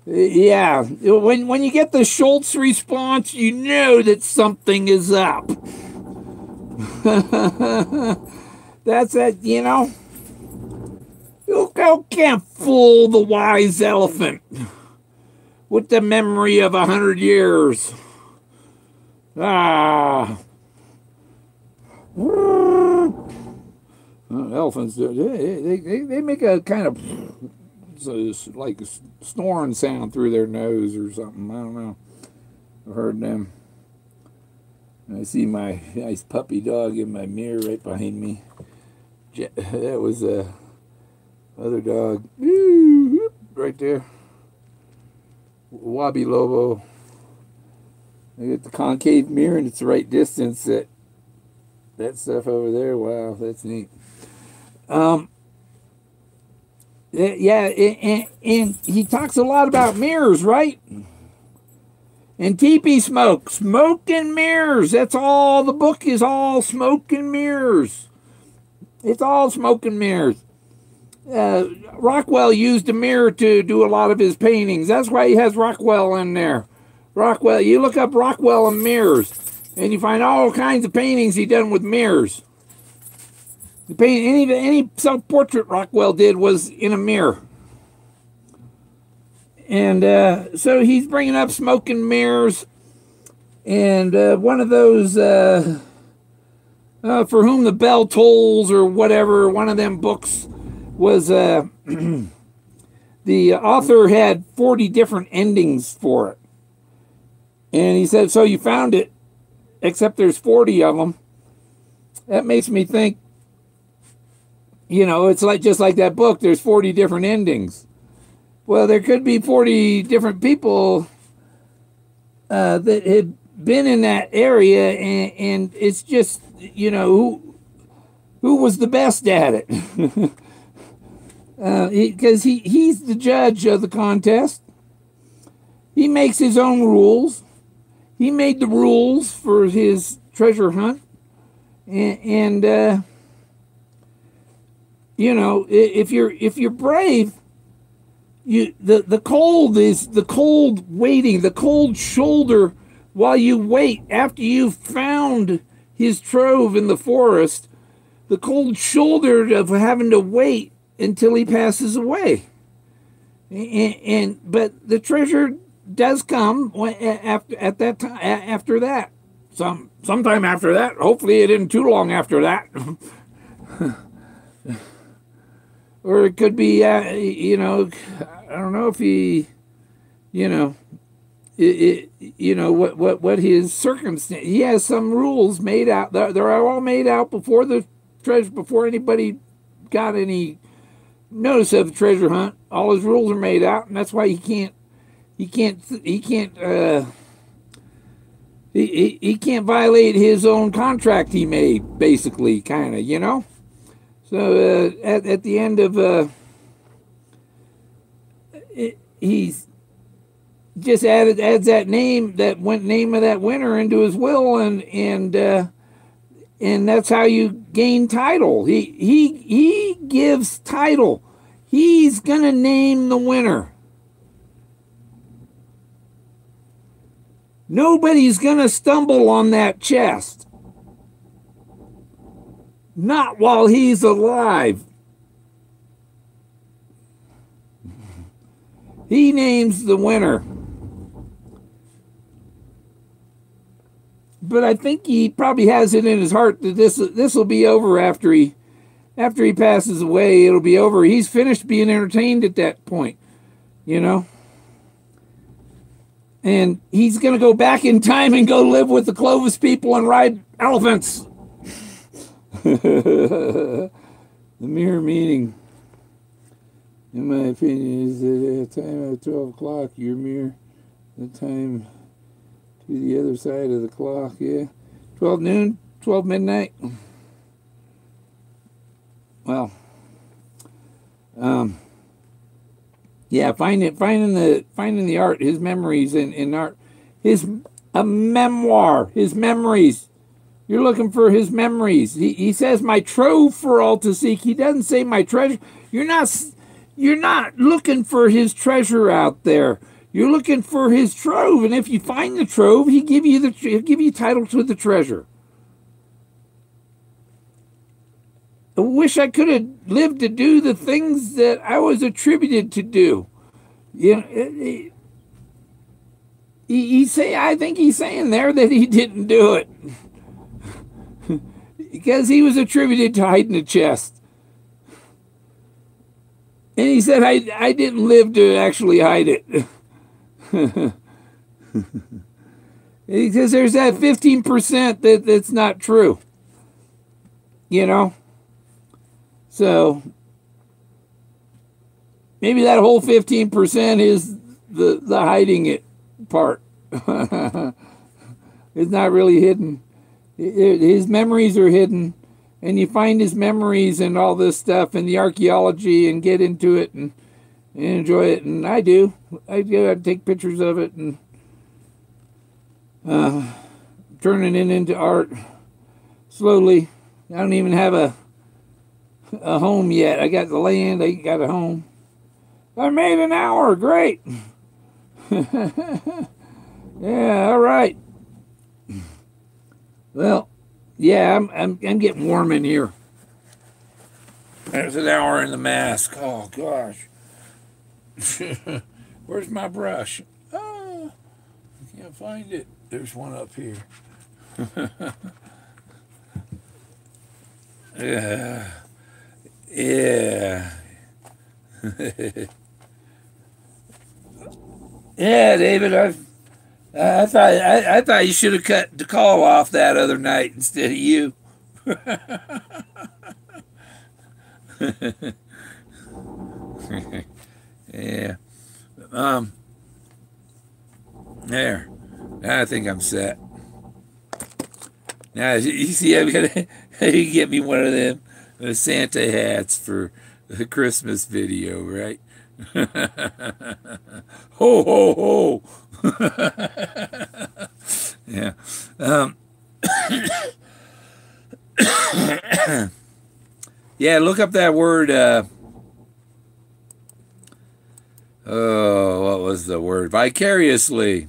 Yeah. When you get the Schultz response, you know that something is up. That's it, you know? You can't fool the wise elephant with the memory of 100 years. Elephants, they make a kind of like a snoring sound through their nose or something. I don't know. I've heard them. I see my nice puppy dog in my mirror right behind me. That was a other dog right there. Wabi Lobo. I get the concave mirror and it's the right distance. That stuff over there. Wow, that's neat. Yeah, and he talks a lot about mirrors, right? And teepee smoke. Smoke and mirrors. That's all. The book is all smoke and mirrors. It's all smoke and mirrors. Rockwell used a mirror to do a lot of his paintings. That's why he has Rockwell in there. Rockwell, you look up Rockwell and mirrors, and you find all kinds of paintings he done with mirrors. Any self-portrait Rockwell did was in a mirror. And so he's bringing up smoke and mirrors. And one of those, For Whom the Bell Tolls or whatever, one of them books was, the author had 40 different endings for it. And he said, so you found it, except there's 40 of them. That makes me think, you know, it's like just like that book, there's 40 different endings. Well, there could be 40 different people that had been in that area, and it's just, you know, who was the best at it. Because he's the judge of the contest. He makes his own rules. He made the rules for his treasure hunt. And you know, if you're brave, the cold is the cold waiting, the cold shoulder while you wait after you've found his trove in the forest, the cold shoulder of having to wait until he passes away. But the treasure does come after that. Sometime after that. Hopefully it isn't too long after that. Or it could be, you know, I don't know if he, you know, you know what his circumstance. He has some rules made out. They're all made out before the treasure, before anybody got any notice of the treasure hunt. All his rules are made out, and that's why he can't violate his own contract he made, basically, kind of, you know. So at the end of he's just adds that name of that winner into his will, and that's how you gain title. He gives title. He's gonna name the winner. Nobody's gonna stumble on that chest. Not while he's alive. He names the winner. But I think he probably has it in his heart that this will be over after he passes away. It'll be over. He's finished being entertained at that point, you know. And he's going to go back in time and go live with the Clovis people and ride elephants. The mirror meeting. In my opinion, is that at a time of 12 o'clock, you're mere the time to the other side of the clock. Yeah, 12 noon, 12 midnight. Well, yeah, finding the art, his memories in art, his a memoir, his memories. You're looking for his memories. He says my trove for all to seek. He doesn't say my treasure. You're not looking for his treasure out there. You're looking for his trove, and if you find the trove, he'll give you title to the treasure. I wish I could have lived to do the things that I was attributed to do. You know, I think he's saying there that he didn't do it because he was attributed to hiding a chest. And he said, I didn't live to actually hide it. Because there's that 15% that's not true. You know? So maybe that whole 15% is the hiding it part. It's not really hidden. His memories are hidden, and you find his memories and all this stuff and the archaeology and get into it and enjoy it. And I do. I take pictures of it and turning it into art slowly. I don't even have a home yet. I got the land. I got a home. I made an hour. Great. Yeah. All right. Well, yeah. I'm getting warm in here. There's an hour in the mask. Oh gosh. Where's my brush? Oh, I can't find it. There's one up here. Yeah. Yeah. Yeah, David. I thought you should have cut the call off that other night instead of you. Yeah. There. Now I think I'm set. Now you see, I'm gonna you get me one of them Santa hats for the Christmas video, right? Ho ho ho! Yeah. Yeah. Look up that word. Oh, what was the word? Vicariously.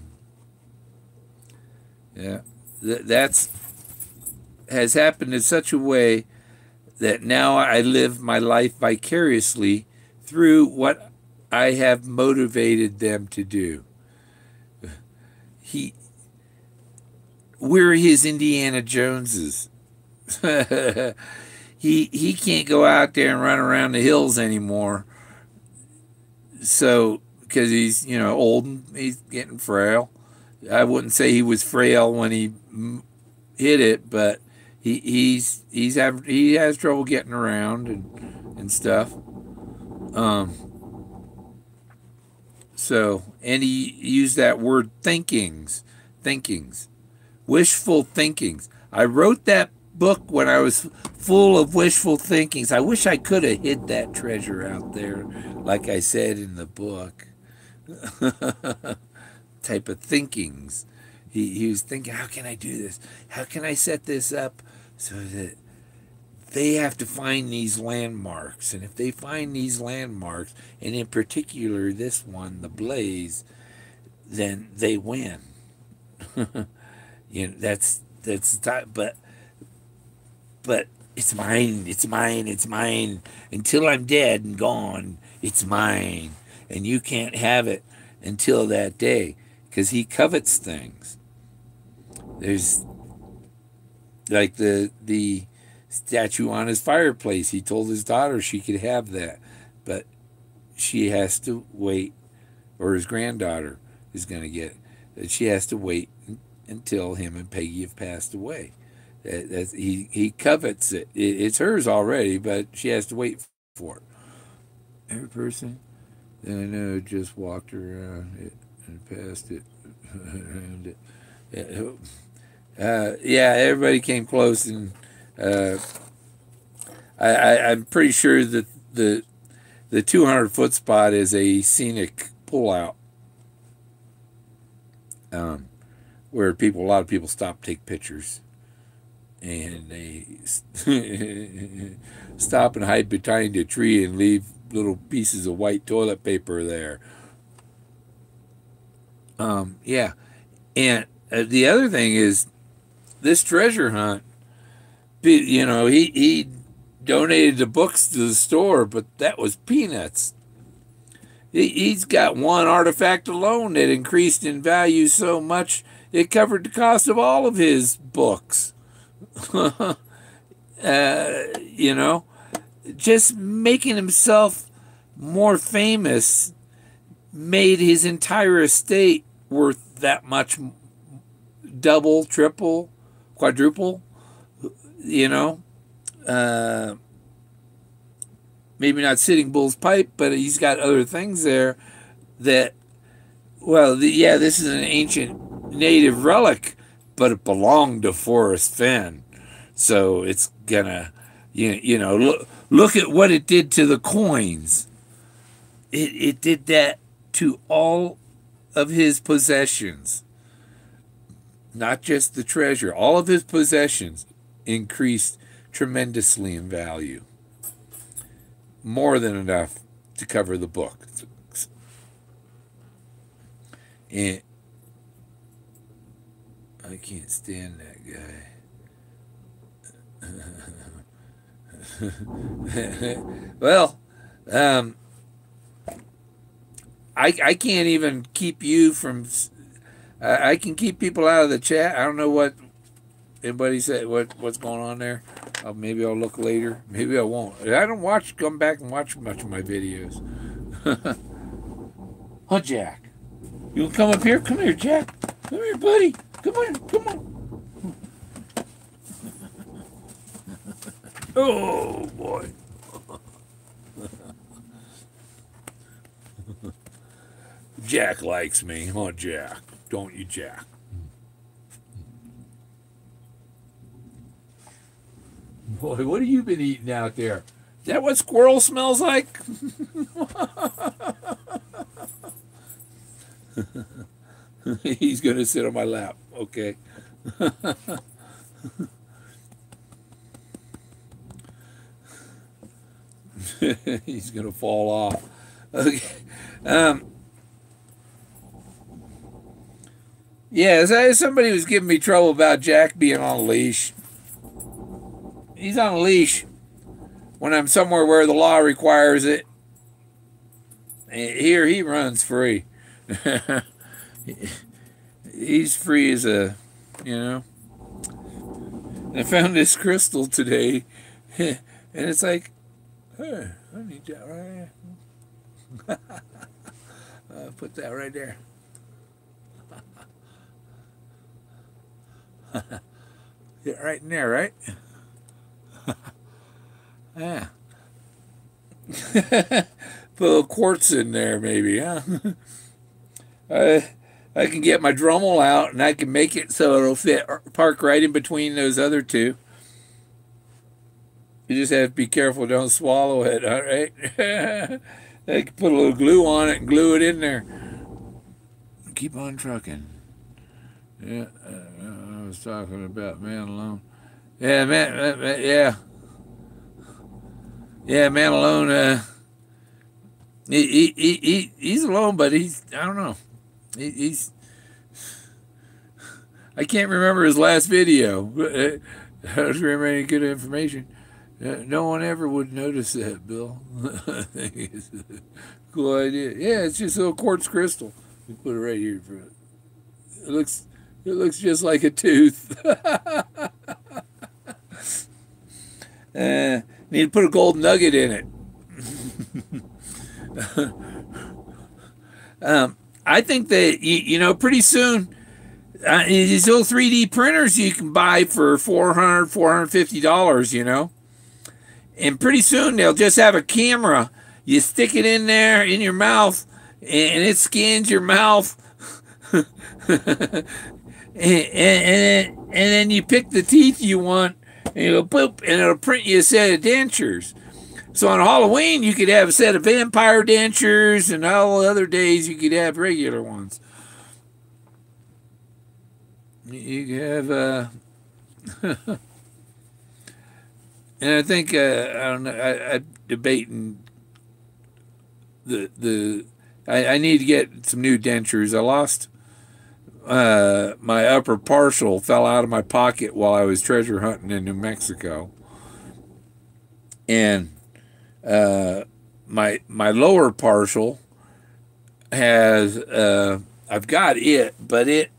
Yeah. That's has happened in such a way that now I live my life vicariously through what I have motivated them to do. We're his Indiana Joneses. He can't go out there and run around the hills anymore. So because he's old and he's getting frail. I wouldn't say he was frail when he hit it, but he has trouble getting around and stuff. So, and he used that word thinkings, wishful thinkings. I wrote that book when I was full of wishful thinkings. I wish I could have hid that treasure out there, like I said in the book. Type of thinkings. He was thinking, how can I do this? How can I set this up so that they have to find these landmarks? And if they find these landmarks, and in particular this one, the blaze, then they win. That's but it's mine, it's mine, it's mine. Until I'm dead and gone, it's mine. And you can't have it until that day, because he covets things. There's like the statue on his fireplace. He told his daughter she could have that, but she has to wait, or his granddaughter is going to get it. She has to wait until him and Peggy have passed away. He covets it. It's hers already, but she has to wait for it. every person that I know just walked around it and passed it around it. Yeah, everybody came close, and I'm pretty sure that the 200-foot spot is a scenic pullout, where a lot of people stop, take pictures, and they stop and hide behind a tree and leave little pieces of white toilet paper there. Yeah, and the other thing is this treasure hunt. You know, he donated the books to the store, but that was peanuts. He's got one artifact alone that increased in value so much it covered the cost of all of his books. You know, just making himself more famous made his entire estate worth that much, double, triple, quadruple, you know. Maybe not Sitting Bull's pipe, but he's got other things there that, well, yeah, this is an ancient native relic, but it belonged to Forrest Fenn. So it's gonna, you know, look at what it did to the coins. It did that to all of his possessions, not just the treasure. All of his possessions increased tremendously in value. More than enough to cover the book. And I can't stand that guy. Well, I can't even keep you from. I can keep people out of the chat. I don't know what anybody said. What's going on there? Maybe I'll look later. Maybe I won't. I don't come back and watch much of my videos. Huh, Jack? You want to come up here? Come here, Jack. Come here, buddy. Come on. Come on. Oh, boy. Jack likes me, huh, Jack? Don't you, Jack? Boy, what have you been eating out there? Is that what squirrel smells like? He's going to sit on my lap. Okay. He's going to fall off. Okay. Yeah, somebody was giving me trouble about Jack being on a leash. He's on a leash when I'm somewhere where the law requires it. Here he runs free. He's free as a, you know. I found this crystal today, and it's like, hey, I need that right there. Put that right there. Get right in there, right? Yeah. Put a little quartz in there, maybe, huh? I can get my Dremel out, and I can make it so it'll park right in between those other two. You just have to be careful, don't swallow it, all right? I can put a little glue on it and glue it in there. Keep on trucking. Yeah, I was talking about Man Alone. Yeah, yeah. Yeah, Man Alone, he's alone, but I don't know. He's, I can't remember his last video. I don't remember any good information. No one ever would notice that, Bill. I think it's a cool idea. Yeah, it's just a little quartz crystal. We put it right here. It looks just like a tooth. Need to put a gold nugget in it. I think that, you know, pretty soon, these little 3D printers you can buy for $400, $450, you know. And pretty soon they'll just have a camera. you stick it in there in your mouth, and it scans your mouth, and then you pick the teeth you want, and it'll boop, and it'll print you a set of dentures. So on Halloween, you could have a set of vampire dentures, and all other days you could have regular ones. You could have, and I think I don't know. I'm debating I need to get some new dentures. I lost my upper partial fell out of my pocket while I was treasure hunting in New Mexico, and my lower partial has I've got it, but it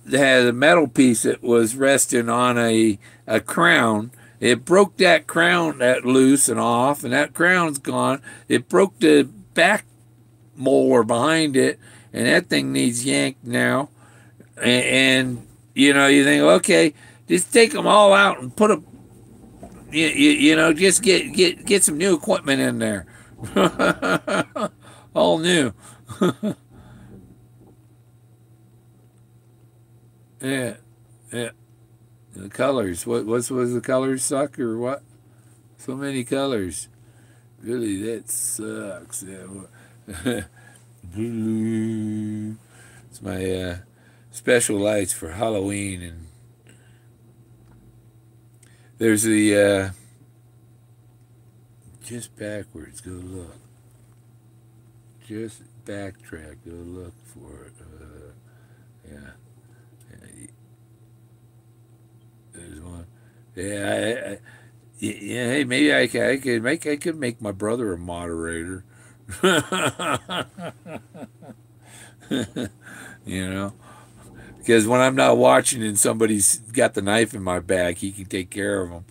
had a metal piece that was resting on a crown. It broke that crown that loose and off, and that crown's gone. It broke the back molar behind it, and that thing needs yanked now. And you know, you think, okay, just take them all out and put a, you know, just get some new equipment in there, all new. Yeah, yeah. The colors. Was the colors suck or what? So many colors. Really, that sucks. Yeah. Blue. It's my special lights for Halloween, and there's the just backwards. Go look. Just backtrack. Go look for it. Yeah. There's one. Yeah, yeah. Hey, maybe I could make my brother a moderator. You know, because when I'm not watching and somebody's got the knife in my back, he can take care of them.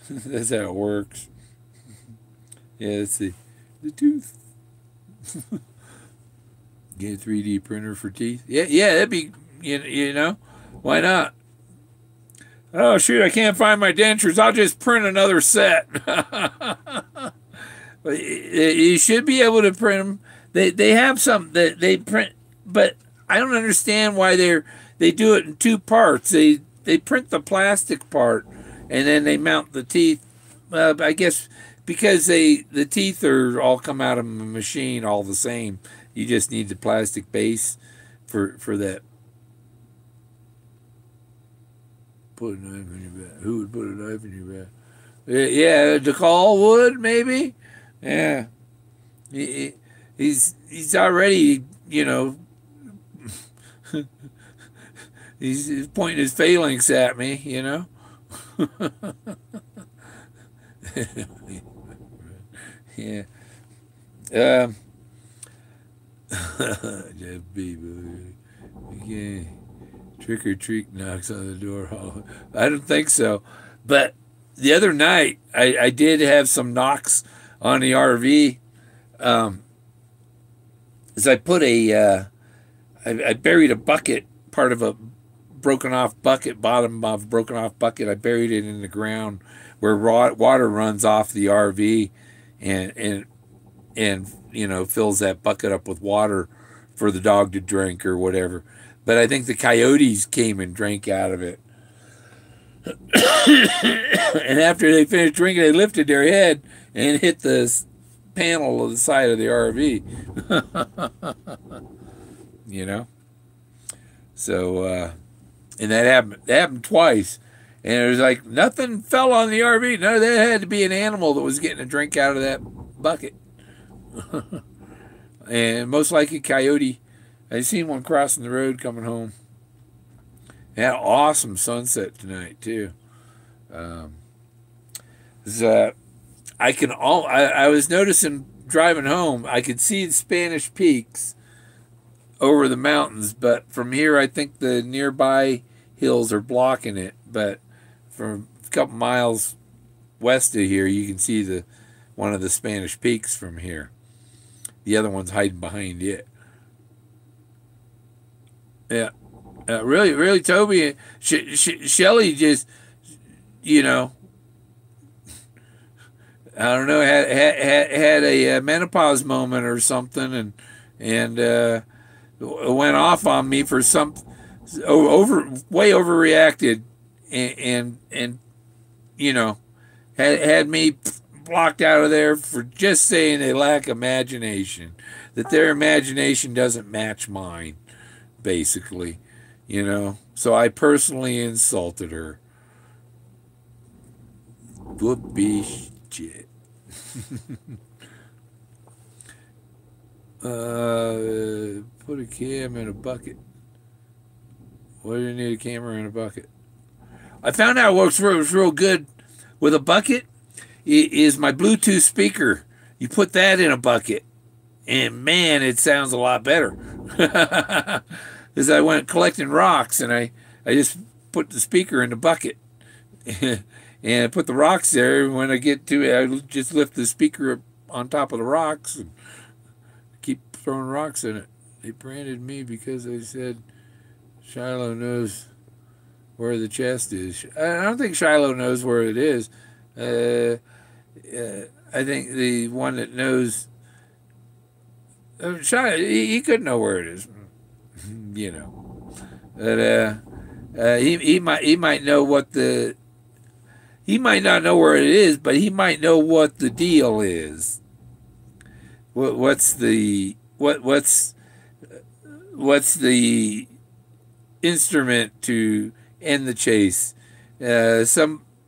That's how it works. Yeah, let's see. The tooth. Get a 3D printer for teeth. Yeah, that'd be, you know, why not? Oh, shoot, I can't find my dentures. I'll just print another set. You should be able to print them. They have some that they print, but I don't understand why they do it in two parts. They print the plastic part, and then they mount the teeth. I guess because the teeth are all come out of a machine all the same. You just need the plastic base for that. Put a knife in your back. Who would put a knife in your back? Yeah, DeCall would, maybe. Yeah. He's already, you know, he's pointing his phalanx at me, you know. Yeah. Jeff Beaver. Okay. Trick or treat knocks on the door. I don't think so. But the other night, I did have some knocks on the RV. As I put I buried a bucket, part of a broken off bucket, bottom of a broken off bucket. I buried it in the ground where water runs off the RV, and you know, fills that bucket up with water for the dog to drink or whatever. But I think the coyotes came and drank out of it. And after they finished drinking, they lifted their head and hit the panel of the side of the RV. You know? So, and that happened twice. And it was like nothing fell on the RV. No, there had to be an animal that was getting a drink out of that bucket. And most likely coyote. I seen one crossing the road coming home. Had an awesome sunset tonight too. I was noticing driving home, I could see the Spanish Peaks over the mountains, but from here I think the nearby hills are blocking it. But from a couple miles west of here, you can see one of the Spanish Peaks from here. The other one's hiding behind it. Yeah. Really, Toby, Shelly just, you know, I don't know, had a menopause moment or something, and went off on me for some way overreacted, and you know had me blocked out of there for just saying they lack imagination, that their imagination doesn't match mine, basically, So I personally insulted her. Whoopee shit. Put a cam in a bucket. Why do you need a camera in a bucket? I found out what was real good with a bucket is my Bluetooth speaker. You put that in a bucket, and man, it sounds a lot better. As I went collecting rocks, and I just put the speaker in the bucket, and I put the rocks there. When I get to it, I just lift the speaker up on top of the rocks and keep throwing rocks in it. They branded me because they said Shiloh knows where the chest is. I don't think Shiloh knows where it is. I think the one that knows, Shiloh, he could know where it is, But he might know what the he might not know where it is, but he might know what the deal is. What's the instrument to end the chase?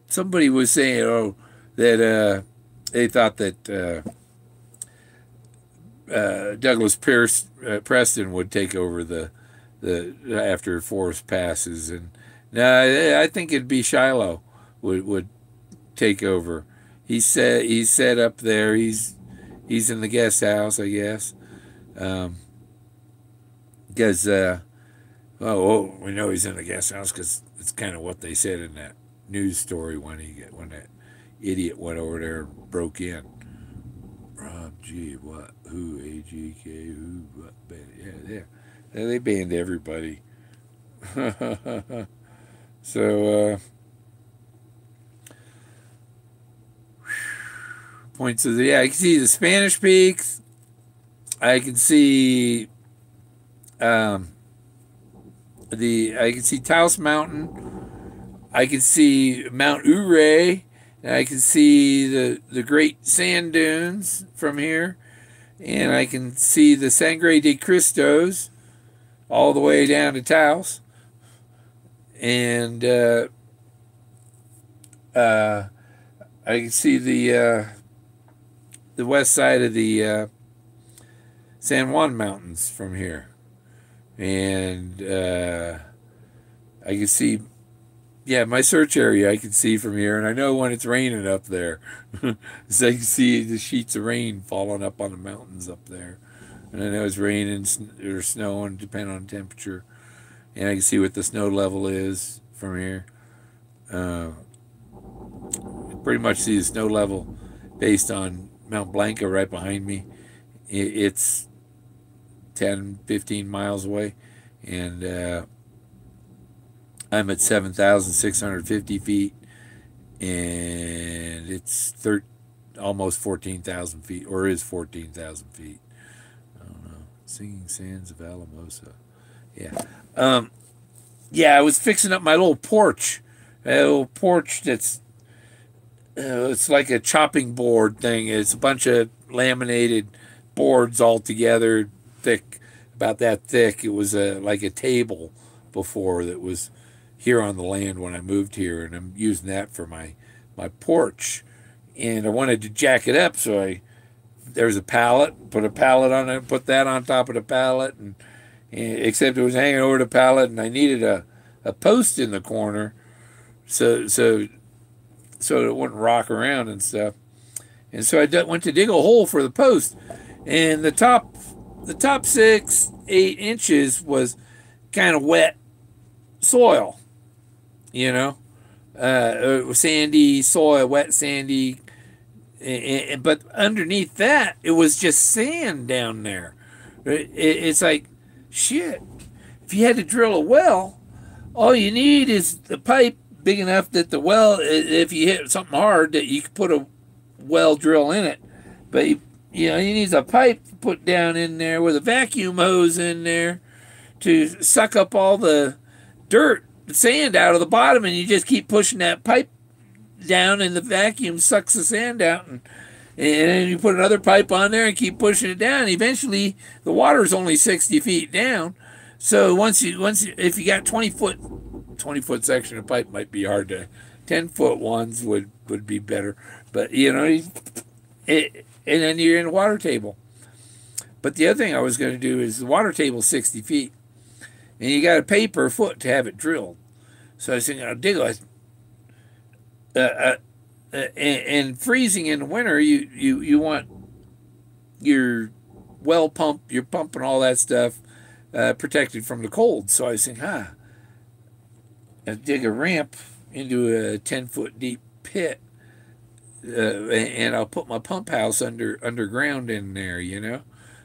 Somebody was saying, that they thought that Douglas Preston would take over the after Forrest passes, and no, I think it'd be Shiloh would take over. He's set up there. He's in the guest house, I guess, because we know he's in the guest house because it's kind of what they said in that news story when that idiot went over there and broke in. Rob G. What? Who? AGK? Who? What? Yeah. They banned everybody. So, points of I can see the Spanish Peaks. I can see I can see Taos Mountain. I can see Mount Ouray. And I can see the great sand dunes from here. And I can see the Sangre de Cristos all the way down to Taos. And I can see the west side of the San Juan Mountains from here. And I can see, my search area I can see from here. And I know when it's raining up there. So I can see the sheets of rain falling up on the mountains up there. And I know it's raining or snowing, depending on temperature. And I can see what the snow level is from here. Pretty much see the snow level based on Mount Blanca right behind me. It's 10, 15 miles away. And I'm at 7,650 feet. And it's almost 14,000 feet, or is 14,000 feet. I don't know. Singing Sands of Alamosa. Yeah. I was fixing up my little porch. A little porch that's it's like a chopping board thing. It's a bunch of laminated boards all together, thick, about that thick. It was like a table before that was here on the land when I moved here, and I'm using that for my porch. And I wanted to jack it up, so there's a pallet, put a pallet on it, put that on top of the pallet, and except it was hanging over the pallet, and I needed a post in the corner so it wouldn't rock around and stuff. And so I went to dig a hole for the post, and the top 6-8 inches was kind of wet soil, sandy soil, wet sandy. But underneath that, it was just sand down there. It's like, shit. If you had to drill a well, all you need is the pipe big enough that the well, if you hit something hard, that you could put a well drill in it. But he needs a pipe put down in there with a vacuum hose in there to suck up all the dirt, the sand out of the bottom, and you just keep pushing that pipe down, and the vacuum sucks the sand out, and then you put another pipe on there and keep pushing it down. Eventually, the water is only 60 feet down. So if you got 20-foot section of pipe, might be hard to. 10-foot ones would be better, but and then you're in the water table. But the other thing I was going to do is the water table 60 feet, and you got to pay per foot to have it drilled. So I was thinking, I'll dig and freezing in the winter, you want your well pump, your pump and all that stuff protected from the cold. So I was thinking, I'll dig a ramp into a 10-foot deep pit, and I'll put my pump house underground in there,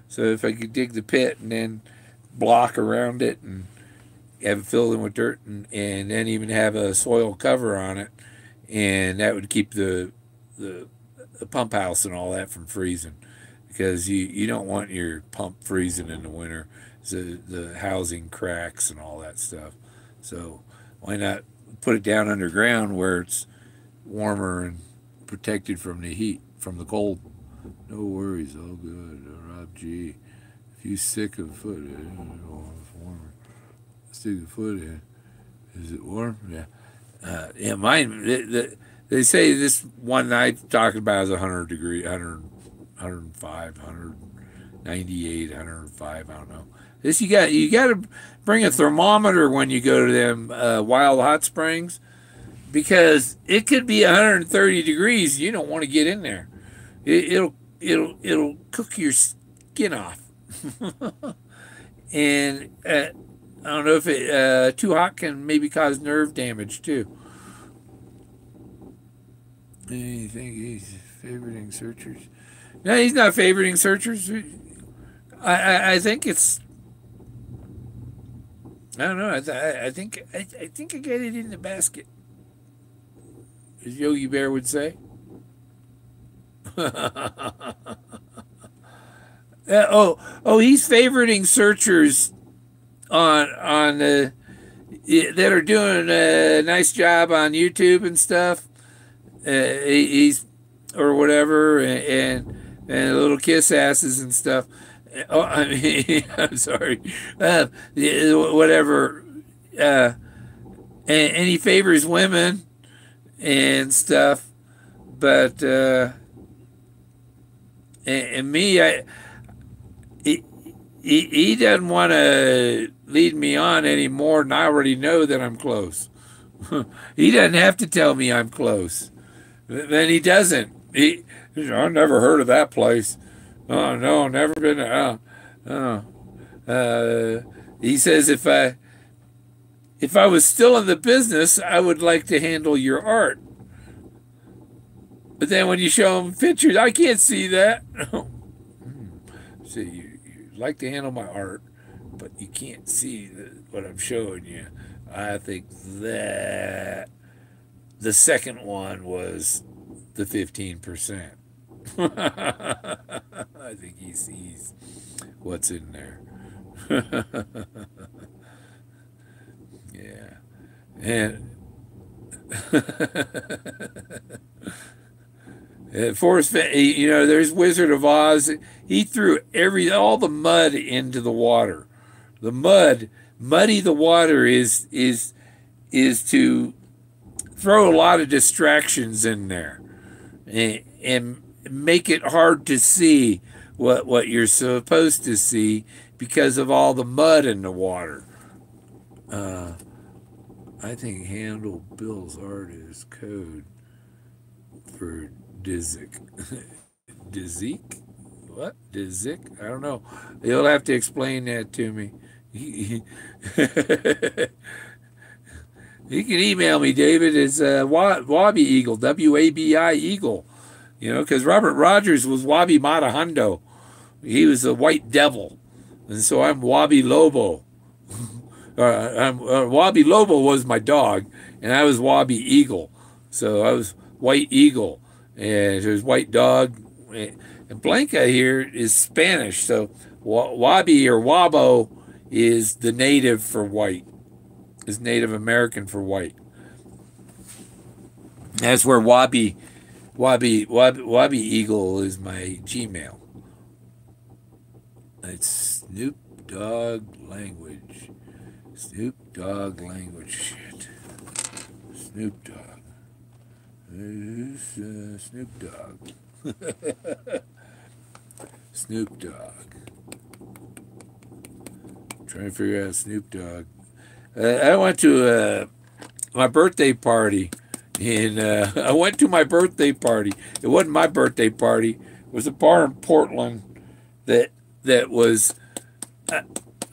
So if I could dig the pit and then block around it and have it filled in with dirt and then even have a soil cover on it, and that would keep the pump house and all that from freezing, because you don't want your pump freezing in the winter. So the housing cracks and all that stuff. So why not put it down underground where it's warmer and protected from the heat, from the cold? No worries, all good. Rob G. If you stick a foot in, it's warmer. Stick a foot in. Is it warm? Yeah. Mine. They say this one I'm talking about is 100 degree, 100, 105, 198, 105. I don't know. This you got to bring a thermometer when you go to them wild hot springs, because it could be 130 degrees. You don't want to get in there. It'll cook your skin off. And I don't know if it too hot can maybe cause nerve damage too. You think he's favoriting searchers? No, he's not favoriting searchers. I think it's. I don't know. I think I got it in the basket, as Yogi Bear would say. He's favoriting searchers on that are doing a nice job on YouTube and stuff. He's or whatever, and little kiss asses and stuff. Oh, I mean, I'm sorry. Whatever. And he favors women and stuff, but and me, he doesn't want to lead me on anymore, and I already know that I'm close. He doesn't have to tell me I'm close. Then he doesn't. I've never heard of that place. Oh no, never been. He says if I was still in the business, I would like to handle your art. But then when you show him pictures, I can't see that. See, you like to handle my art, but you can't see what I'm showing you. I think that the second one was the 15%. I think he sees what's in there. Yeah. And Forrest, there's Wizard of Oz. He threw all the mud into the water. The muddy the water is to throw a lot of distractions in there and make it hard to see what you're supposed to see because of all the mud in the water. I think handle Bill's art is code for Dizik. Dizik? What? Dizik? I don't know. You'll have to explain that to me. You can email me, David. It's Wabi Eagle, W-A-B-I Eagle. Because Robert Rogers was Wabi Matahundo. He was a white devil. And so I'm Wabi Lobo. Wabi Lobo was my dog, and I was Wabi Eagle. So I was White Eagle. And there's white dog. And Blanca here is Spanish, so Wabi or Wabo is the native for white, is Native American for white. That's where Wabi Eagle is my Gmail. It's Snoop Dogg language. Snoop Dogg language. Shit. Snoop Dogg. Snoop Dogg. Snoop Dogg. Trying to figure out Snoop Dogg. I went to my birthday party. And I went to my birthday party. It wasn't my birthday party. It was a bar in Portland that was.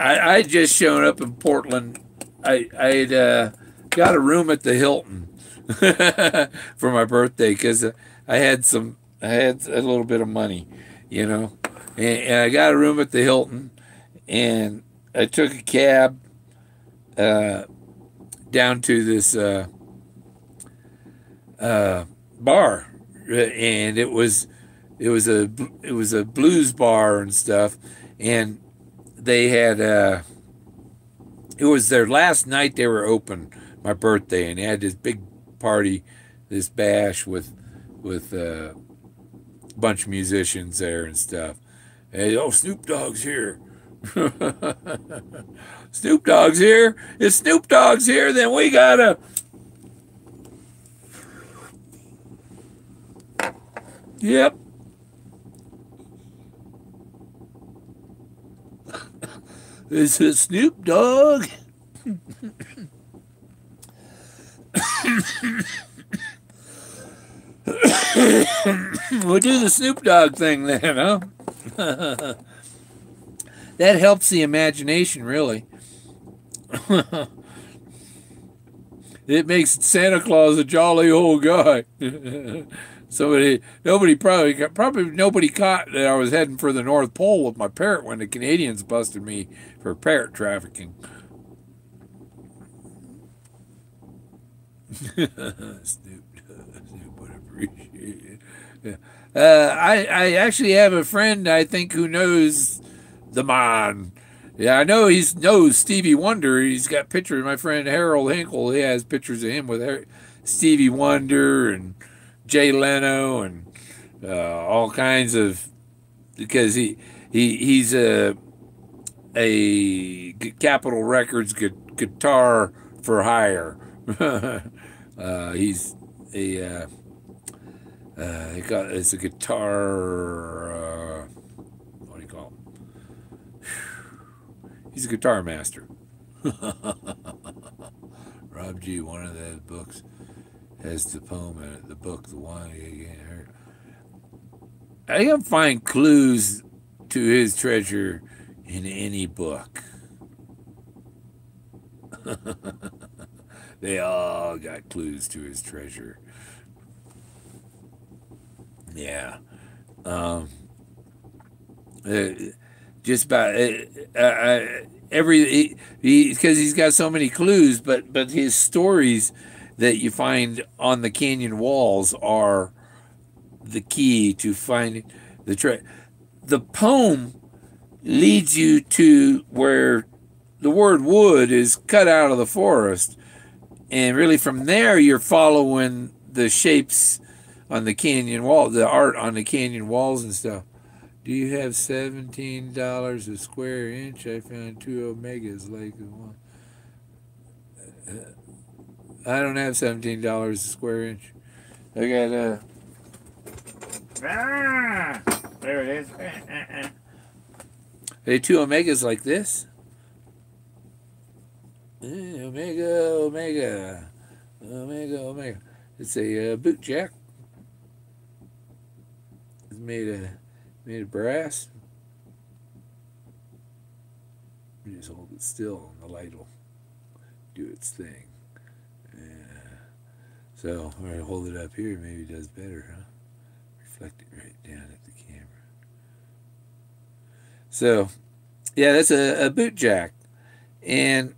I had just shown up in Portland. I had got a room at the Hilton for my birthday because I had a little bit of money, you know, and I got a room at the Hilton, and I took a cab down to this bar, and it was a blues bar and stuff, and they had it was their last night they were open, my birthday, and they had this big party, this bash with a bunch of musicians there and stuff. And, oh, Snoop Dogg's here. Snoop Dogg's here. If Snoop Dogg's here, then we gotta. Yep. This is Snoop Dogg. We'll do the Snoop Dogg thing then, huh? That helps the imagination, really. It makes Santa Claus a jolly old guy. Probably nobody caught that I was heading for the North Pole with my parrot when the Canadians busted me for parrot trafficking. Snoop would appreciate it. I actually have a friend I think who knows the man. Yeah, I know he knows Stevie Wonder. He's got pictures. My friend Harold Hinkle, he has pictures of him with Stevie Wonder and Jay Leno and all kinds of, because he's a Capitol Records guitar for hire. He's it's a guitar. What do you call him? He's a guitar master. Rob G. One of the books has the poem in it. The book, the one you can't hurt. I can find clues to his treasure in any book. They all got clues to his treasure. Yeah. Just about every because he's got so many clues, but his stories that you find on the canyon walls are the key to finding the treasure. The poem leads you to where the word wood is cut out of the forest, and really from there you're following the shapes on the canyon wall, the art on the canyon walls and stuff. Do you have $17 a square inch? I found 2 omegas like one. I don't have $17 a square inch. I got there it is. Hey, 2 omegas like this. Omega. It's a boot jack. It's made of brass. You just hold it still and the light will do its thing. Yeah. So I'm going to hold it up here. Maybe it does better, huh? Reflect it right down at the camera. So, yeah, that's a boot jack. And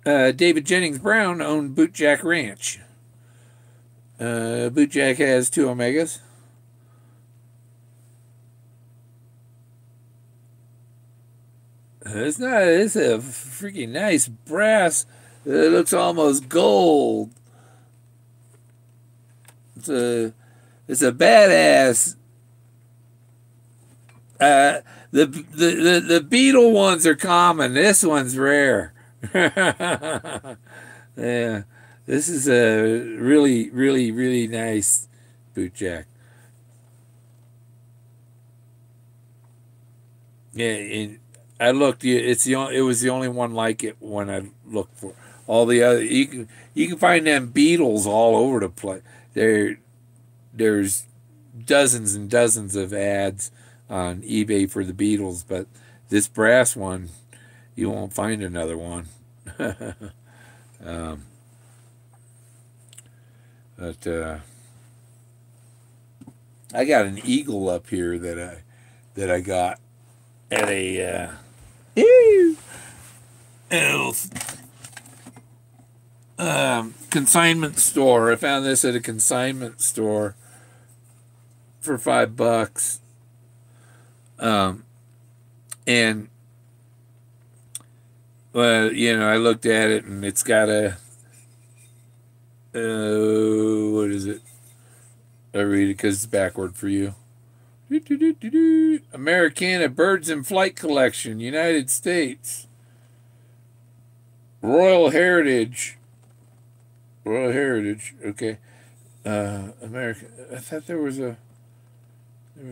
David Jennings Brown owned Boot Jack Ranch. Bootjack has 2 Omegas. It's not. It's a freaking nice brass. It looks almost gold. It's a. It's a badass. The beetle ones are common. This one's rare. Yeah, this is a really nice bootjack. Yeah, and I looked. It's the only. It was the only one like it when I looked for all the other. You can find them beetles all over the place. There's dozens and dozens of ads on eBay for the beetles, but this brass one, you won't find another one. um, but I got an eagle up here that I got at a consignment store. I found this at a consignment store for $5. And well, I looked at it and it's got a what is it? I read it because it's backward for you. Americana Birds in Flight Collection, United States. Royal Heritage. Okay. America. I thought there was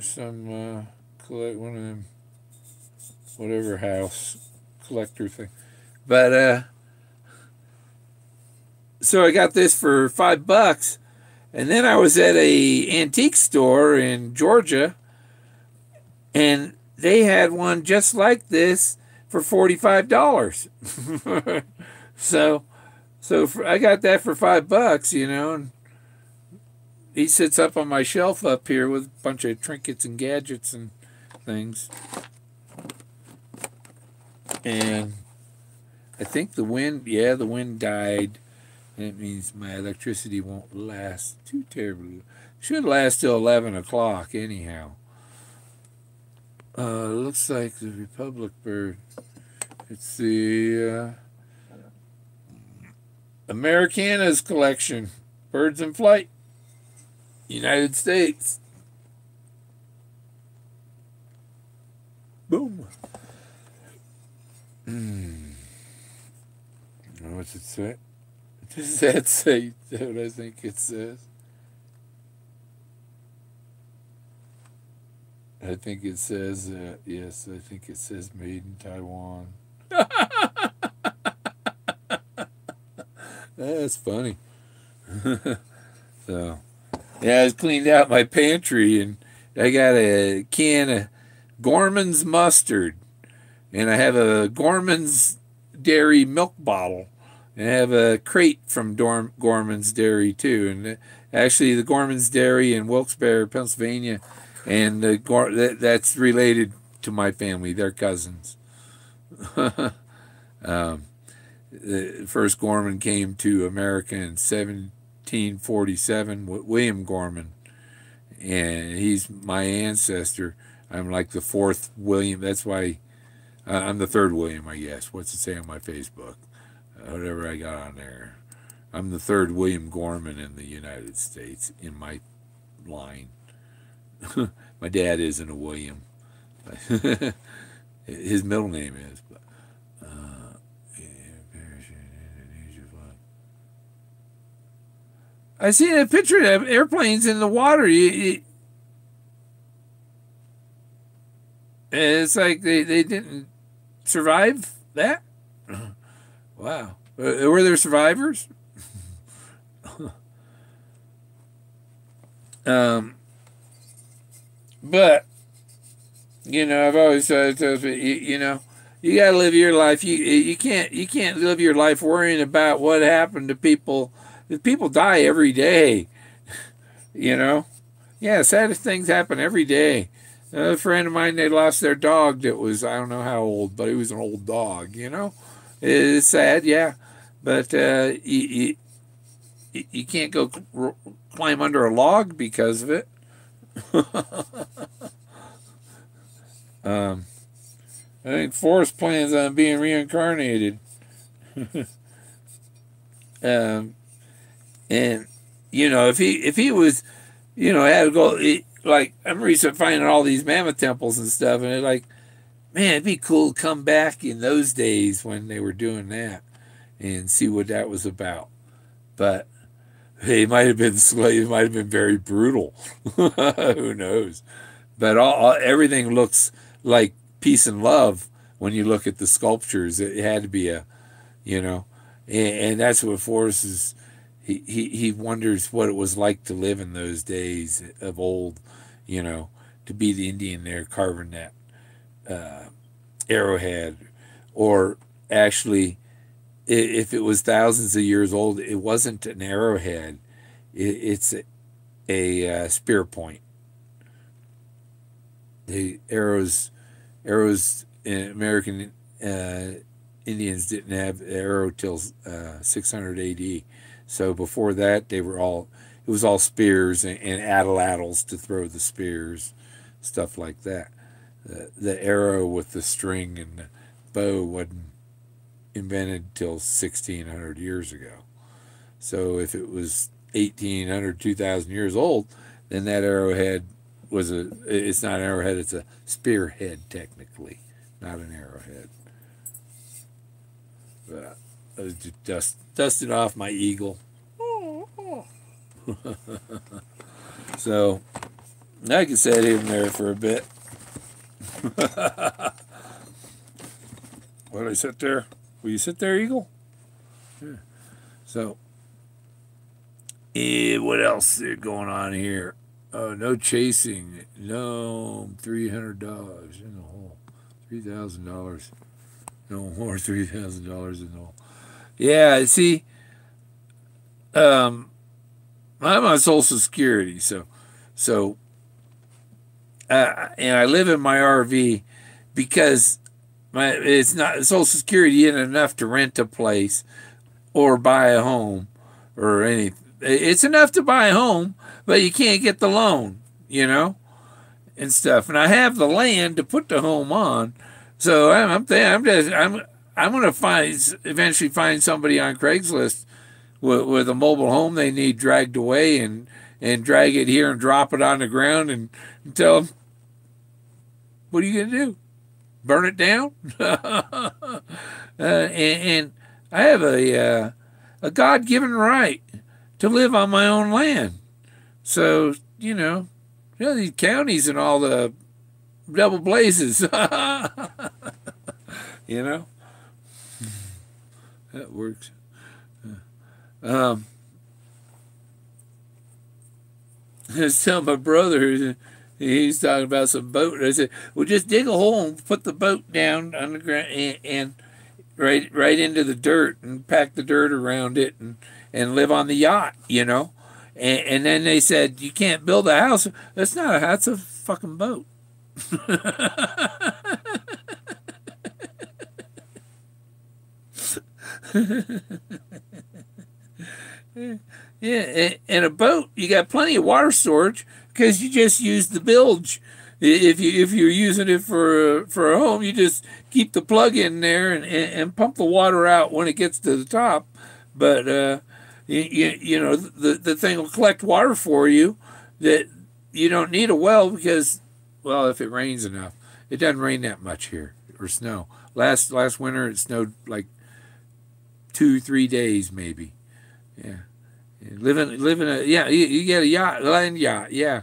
some one of them whatever house collector thing, but so I got this for $5, and then I was at a antique store in Georgia, and they had one just like this for $45. I got that for $5, and he sits up on my shelf up here with a bunch of trinkets and gadgets and things. And I think the wind died. That means my electricity won't last too terribly. Should last till 11 o'clock anyhow. Looks like the Republic bird. It's the Americana's collection. Birds in Flight. United States. Boom. What's it say? Does that say what I think it says? I think it says yes, I think it says made in Taiwan. That's funny. So, yeah, I cleaned out my pantry and I got a can of Gorman's mustard, and I have a Gorman's dairy milk bottle, and I have a crate from Gorman's Dairy too. And actually, the Gorman's Dairy in Wilkes-Barre, Pennsylvania, and that's related to my family. They're cousins. The first Gorman came to America in 1747. William Gorman, and he's my ancestor. I'm like the 4th William. That's why I'm the 3rd William, I guess. What's it say on my Facebook? Whatever I got on there. I'm the 3rd William Gorman in the United States in my line. My dad isn't a William. His middle name is. But, I seen a picture of airplanes in the water. It's like they didn't survive that. Wow. Were there survivors? But I've always said, you gotta live your life. You can't live your life worrying about what happened to people. People die every day. Yeah, saddest things happen every day. A friend of mine, they lost their dog that was, I don't know how old, but it was an old dog, It's sad, yeah. But you can't go climb under a log because of it. I think Forrest plans on being reincarnated. um, and if he was, had to go, like I'm recently finding all these mammoth temples and stuff, and it's like, man, it'd be cool to come back in those days when they were doing that and see what that was about. But it might have been it might have been very brutal. Who knows? But everything looks like peace and love when you look at the sculptures. It had to be you know, and that's what Forrest is. He wonders what it was like to live in those days of old, to be the Indian there carving that arrowhead, or actually, if it was thousands of years old, it wasn't an arrowhead. It's a spear point. The arrows in American Indians didn't have arrow till 600 A.D. So before that, it was all spears and atlatls to throw the spears, stuff like that. The arrow with the string and the bow wasn't invented till 1,600 years ago. So if it was 1,800, 2,000 years old, then that arrowhead it's not an arrowhead, it's a spearhead technically, not an arrowhead. But I was just dusted off my eagle. So I can sit in there for a bit. What did I sit there? Will you sit there, eagle? Yeah. So, what else is going on here? No chasing. No, $300 in the hole. $3,000. No more $3,000 in the hole. Yeah, see, I'm on Social Security, so, and I live in my RV because it's not Social Security isn't enough to rent a place or buy a home or anything. It's enough to buy a home, but you can't get the loan, and stuff. And I have the land to put the home on, so I'm going to eventually find somebody on Craigslist with a mobile home they need dragged away and drag it here and drop it on the ground and tell them, what are you going to do? Burn it down? And I have a God-given right to live on my own land. So, these counties and all the double blazes, that works. I was telling my brother, he's talking about some boat. I said, well, just dig a hole and put the boat down on the ground and right into the dirt and pack the dirt around it and live on the yacht, And then they said, you can't build a house. That's not a house, that's a fucking boat. Yeah, and a boat, you got plenty of water storage because you just use the bilge. If you're using it for a home, you just keep the plug in there and pump the water out when it gets to the top. But the thing will collect water for you. That you don't need a well because, well, if it rains enough, it doesn't rain that much here or snow. Last winter it snowed like 2-3 days maybe. Yeah. Living you get a yacht, land yacht, yeah.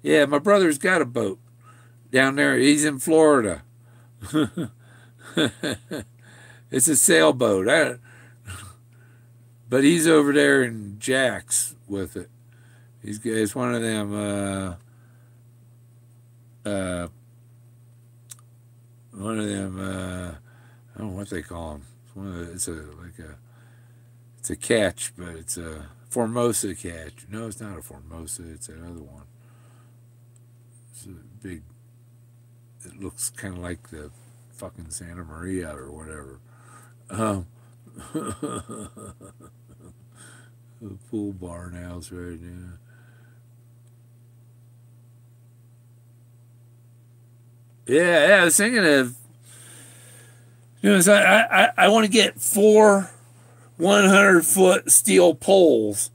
Yeah, my brother's got a boat down there. He's in Florida. It's a sailboat. But he's over there in Jack's with it. It's one of them I don't know what they call them. It's a catch, but it's a Formosa catch. No, it's not a Formosa. It's another one. It's a big. It looks kind of like the fucking Santa Maria or whatever. A pool barn house right now. Yeah, I was thinking of, so I want to get 4 100-foot steel poles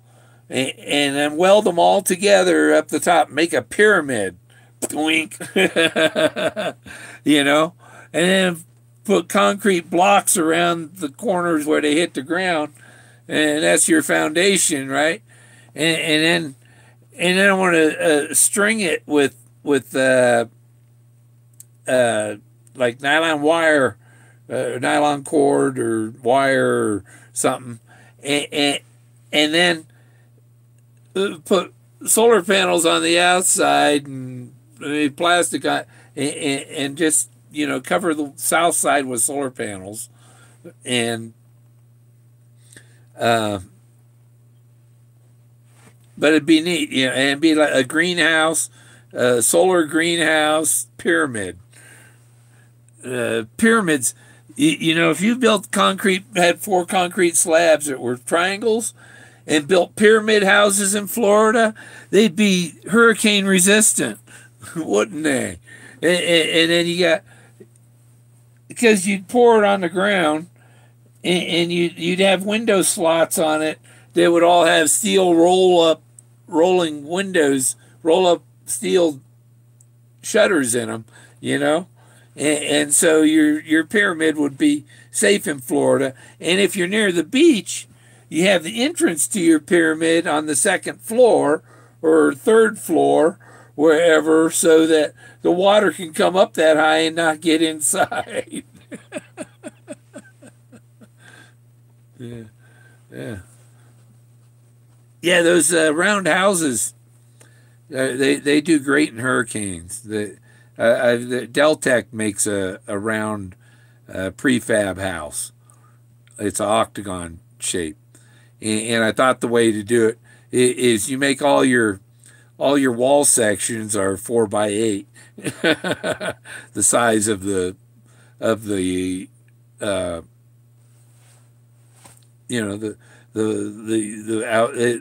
and then weld them all together up the top, make a pyramid. Wink. You know, and then put concrete blocks around the corners where they hit the ground, and that's your foundation, right? And then I want to string it with like nylon wire, nylon cord or wire or something, and then put solar panels on the outside and plastic on, and just cover the south side with solar panels, and but it'd be neat, and it'd be like a greenhouse, a solar greenhouse pyramid. Pyramids, if you built concrete, had 4 concrete slabs that were triangles, and built pyramid houses in Florida, they'd be hurricane resistant, wouldn't they? And then you got, because you'd pour it on the ground, and you'd have window slots on it that would all have steel rolling windows, roll up steel shutters in them, and so your pyramid would be safe in Florida. And if you're near the beach, you have the entrance to your pyramid on the 2nd floor or 3rd floor, wherever, so that the water can come up that high and not get inside. Yeah, yeah, yeah. Those round houses, they do great in hurricanes. The Deltec makes a round prefab house. It's an octagon shape, and I thought the way to do it is you make all your wall sections are 4x8, the size of the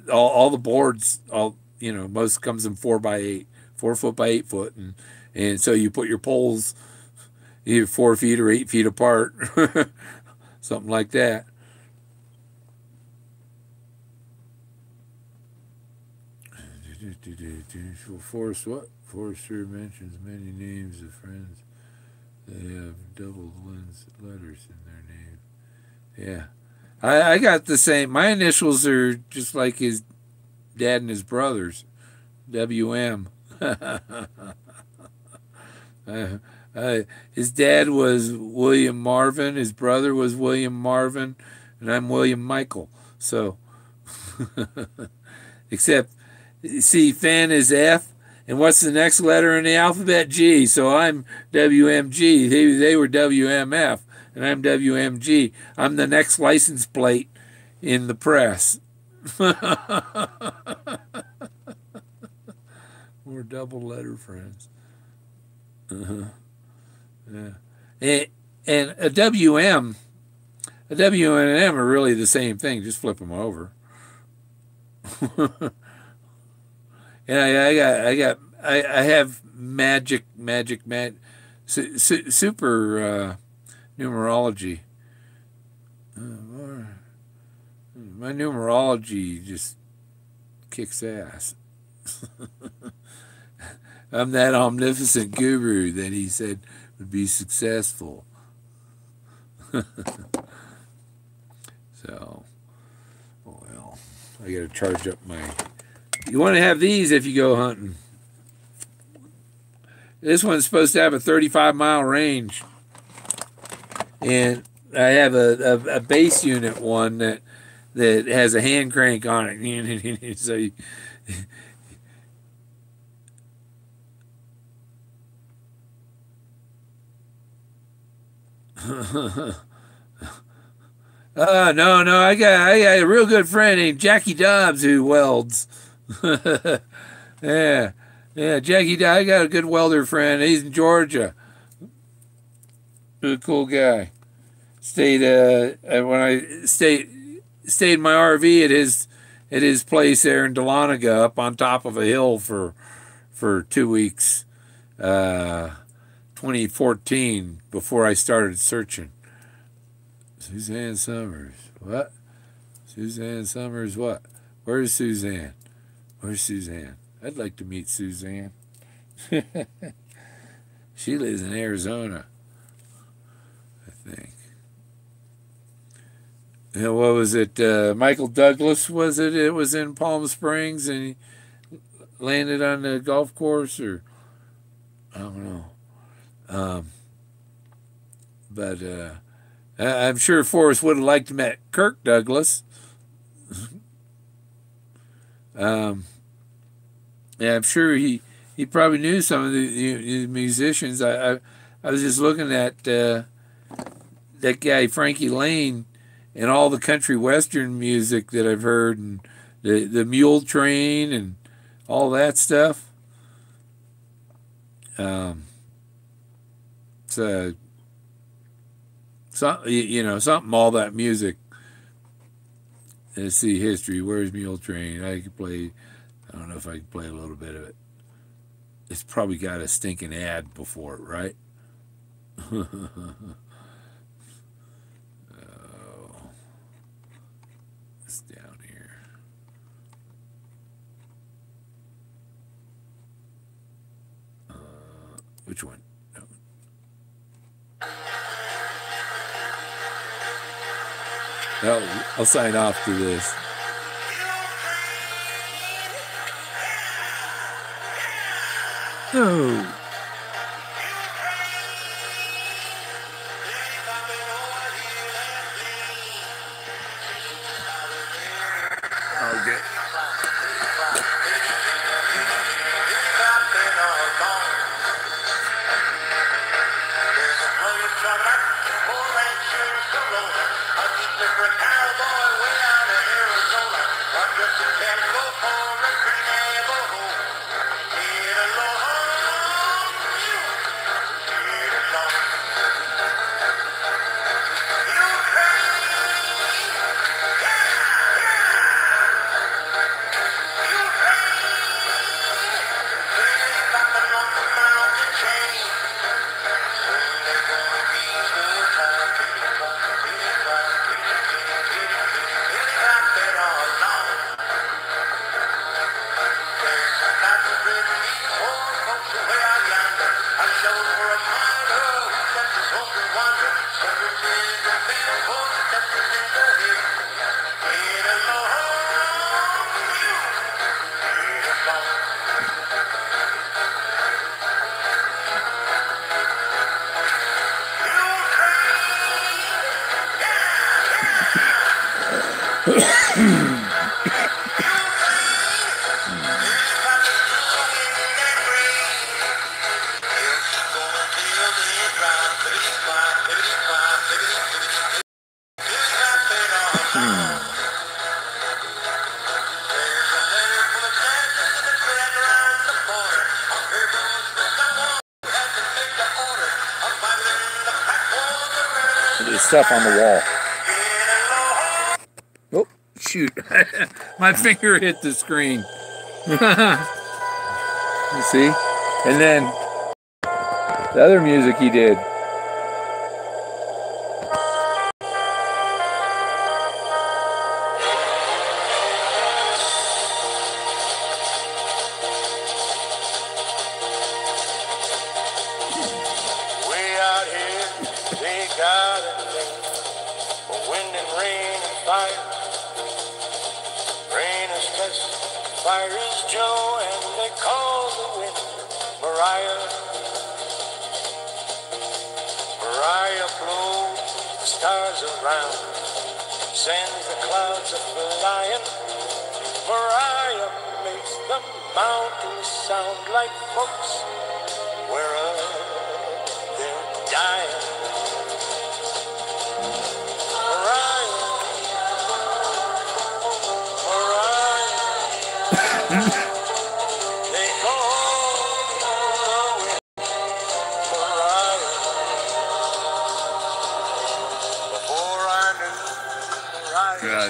all the boards, most comes in 4x8, 4 foot by 8 foot, and so you put your poles either 4 feet or 8 feet apart, something like that. Forrest, what? Forrest sure mentions many names of friends. They have double letters in their name. Yeah. I got the same. My initials are just like his dad and his brothers. WM. His dad was William Marvin. His brother was William Marvin. And I'm William Michael. So, except, see, Fenn is F. And what's the next letter in the alphabet? G. So I'm WMG. They were WMF. And I'm WMG. I'm the next license plate in the press. We're double letter friends. Yeah. And a WM and an M are really the same thing. Just flip them over. And I have super numerology. My numerology just kicks ass. I'm that omnificent guru that he said would be successful. So, well, I got to charge up my... You want to have these if you go hunting. This one's supposed to have a 35-mile range. And I have a base unit one that has a hand crank on it. So you, no, I got a real good friend named Jackie Dobbs who welds. Yeah, Jackie, I got a good welder friend. He's in Georgia. Good, cool guy. Stayed when I stayed in my RV at his place there in Dahlonega, up on top of a hill for 2 weeks, 2014, before I started searching. Suzanne Summers, what? Suzanne Summers, what? Where's Suzanne? Where's Suzanne? I'd like to meet Suzanne. She lives in Arizona, I think. And what was it? Michael Douglas, was it? It was in Palm Springs, and he landed on the golf course, or I don't know. But I'm sure Forrest would have liked to met Kirk Douglas. Yeah, I'm sure he probably knew some of the musicians. I was just looking at that guy Frankie Lane and all the country western music that I've heard, and the Mule Train and all that stuff. So something, all that music. Let's see, history. Where's Mule Train? I don't know if I could play a little bit of it. It's probably got a stinking ad before it, right? It's down here. Which one? I'll sign off to this. Oh. Okay. There's stuff on the wall. Oh, shoot. My finger hit the screen. You see? And then the other music he did.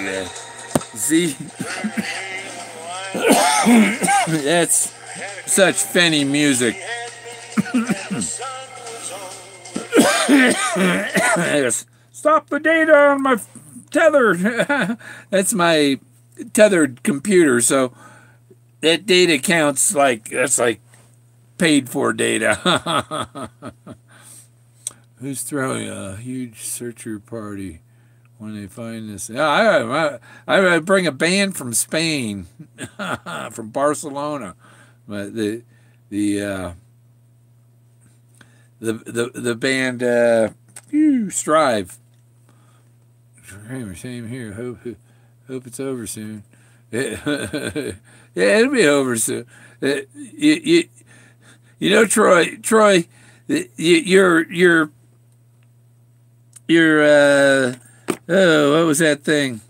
Yeah. See, that's such Fenny music. Stop the data on my tether. That's my tethered computer, so that data counts like that's like paid for data. Who's throwing a huge searcher party when they find this? I bring a band from Spain, from Barcelona, but the band Strive. Same here. Hope it's over soon. Yeah, it'll be over soon. You know, Troy. You're what was that thing?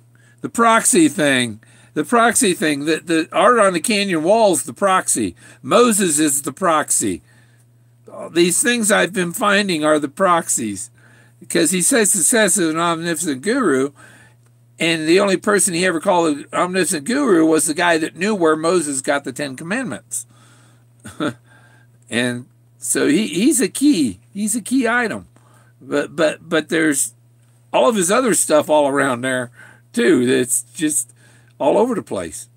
The proxy thing. The proxy thing. The art on the canyon walls. The proxy. Moses is the proxy. These things I've been finding are the proxies, because he says success is an omnipotent guru, and the only person he ever called an omnipotent guru was the guy that knew where Moses got the 10 Commandments. And so he's a key. He's a key item. But there's all of his other stuff all around there too. That's just all over the place.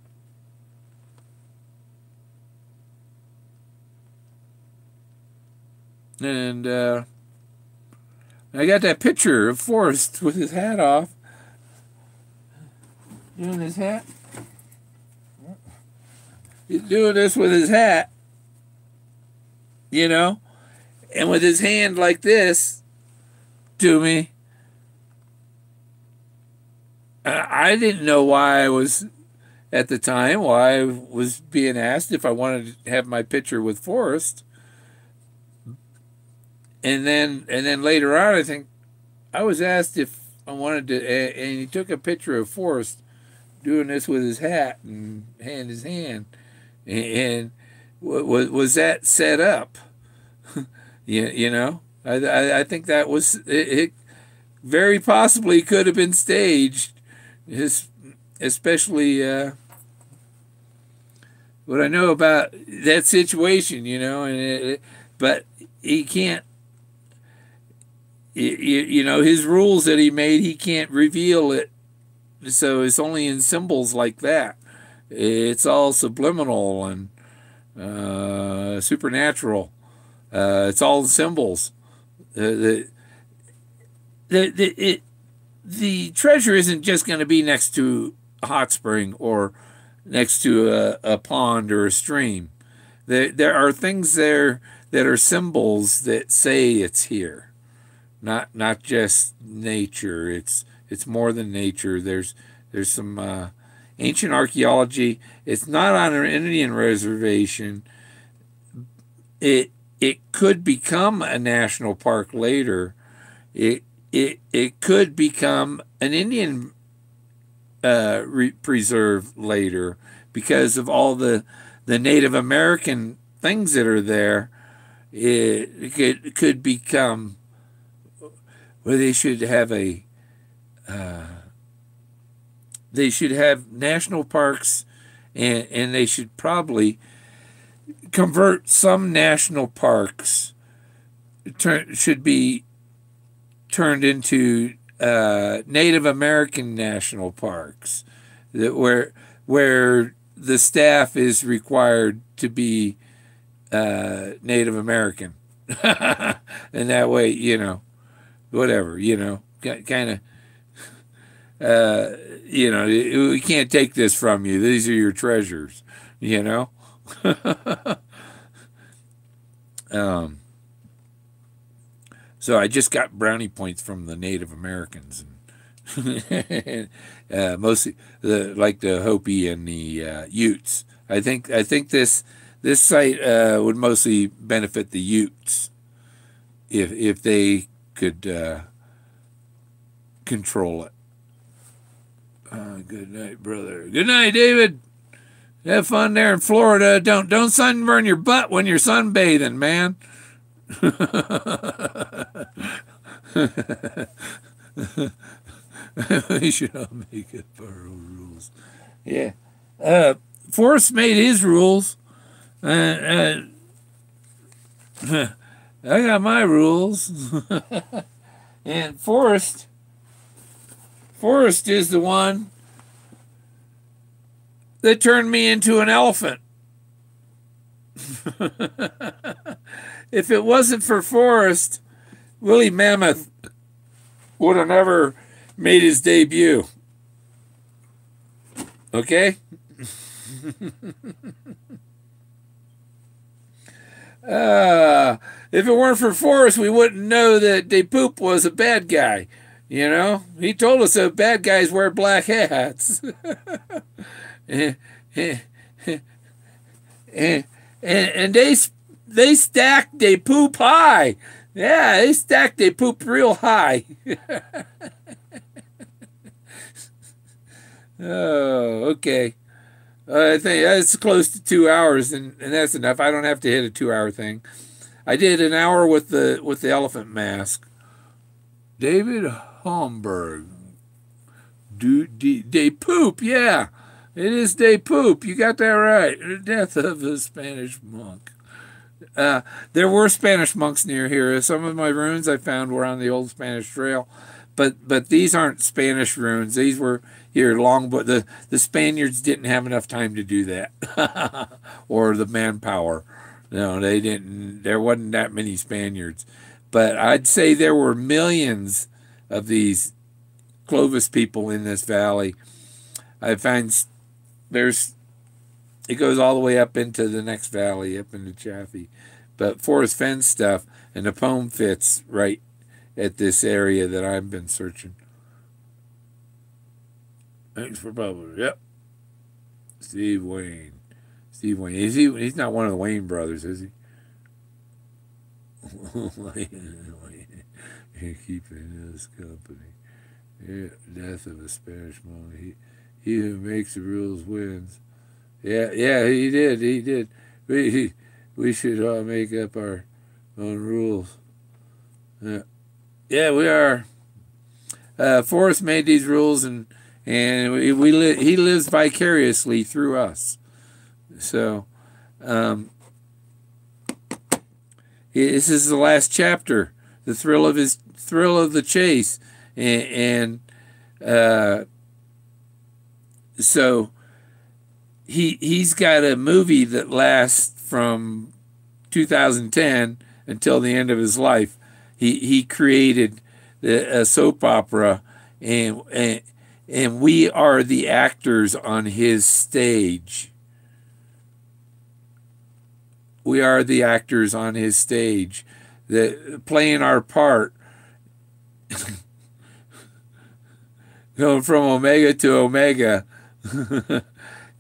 And I got that picture of Forrest with his hat off. Doing his hat. He's doing this with his hat. You know? And with his hand like this to me. I didn't know why I was, at the time, why I was being asked if I wanted to have my picture with Forrest. And then later on, I think I was asked if I wanted to, and he took a picture of Forrest doing this with his hat and his hand. And was that set up? you know, I think that was it. Very possibly could have been staged, especially what I know about that situation. You know, but he can't. You know, his rules that he made, he can't reveal it. So it's only in symbols like that. It's all subliminal and supernatural. It's all symbols. The treasure isn't just going to be next to a hot spring or next to a pond or a stream. There are things there that are symbols that say it's here. Not just nature. It's more than nature. There's some ancient archaeology. It's not on an Indian reservation. It could become a national park later. It could become an Indian preserve later because of all the Native American things that are there. It could become. Well, they should have national parks, and they should probably convert some national parks. Should be turned into Native American national parks, where the staff is required to be Native American, and that way, you know. Whatever, you know, kind of, you know, we can't take this from you. These are your treasures, you know. So I just got brownie points from the Native Americans, and mostly like the Hopi and the Utes. I think this site would mostly benefit the Utes if they could control it. Good night, brother. Good night, David. Have fun there in Florida. Don't sunburn your butt when you're sunbathing, man. We should all make up our own rules. Yeah. Forrest made his rules. I got my rules. And Forrest is the one that turned me into an elephant. If it wasn't for Forrest, Willie Mammoth would have never made his debut. Okay? If it weren't for Forrest, we wouldn't know that De Poop was a bad guy. You know, he told us that bad guys wear black hats. and they stacked De Poop high. Yeah, they stacked De Poop real high. Oh, okay. I think that's close to 2 hours, and that's enough. I don't have to hit a 2-hour thing. I did an hour with the elephant mask. David Holmberg. De Poop, yeah. It is De Poop. You got that right. The death of a Spanish monk. There were Spanish monks near here. Some of my runes I found were on the old Spanish trail. But these aren't Spanish runes. These were here long, but the Spaniards didn't have enough time to do that. Or the manpower. No, they didn't. There wasn't that many Spaniards. But I'd say there were millions of these Clovis people in this valley. I find it goes all the way up into the next valley, up into Chaffee. But Forrest Fenn stuff, and the poem fits right at this area that I've been searching. Thanks for publishing. Yep. Steve Wayne. He's not one of the Wayne brothers, is he? Keeping us company. Yeah, death of a Spanish monk. He who makes the rules wins. Yeah, he did. We should all make up our own rules. Yeah, we are. Forrest made these rules, and he lives vicariously through us. So, this is the last chapter, the thrill of the chase, and so he's got a movie that lasts from 2010 until the end of his life. He created a soap opera, and we are the actors on his stage. We are the actors on his stage, playing our part, going from Omega to Omega.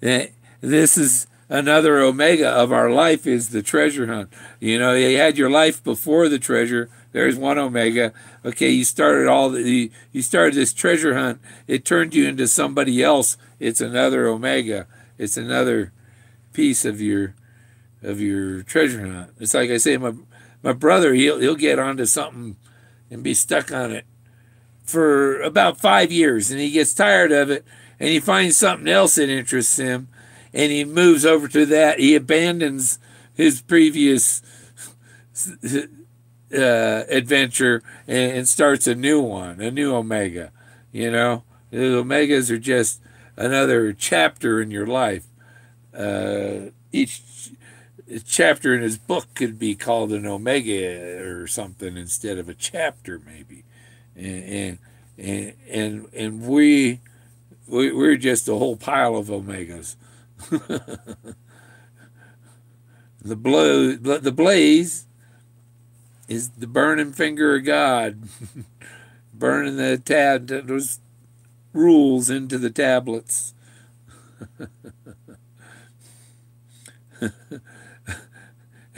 This is another Omega of our life, is the treasure hunt. You know, you had your life before the treasure. There's one Omega. Okay, you started you started this treasure hunt. It turned you into somebody else. It's another Omega. It's another piece of your treasure hunt. It's like I say, my brother, he'll get onto something and be stuck on it for about 5 years, and he gets tired of it, and he finds something else that interests him, and he moves over to that. He abandons his previous adventure and starts a new one, a new Omega. You know, the Omegas are just another chapter in your life. Each chapter in his book could be called an Omega or something instead of a chapter, maybe. And we're just a whole pile of Omegas. The blaze is the burning finger of God, burning those rules into the tablets.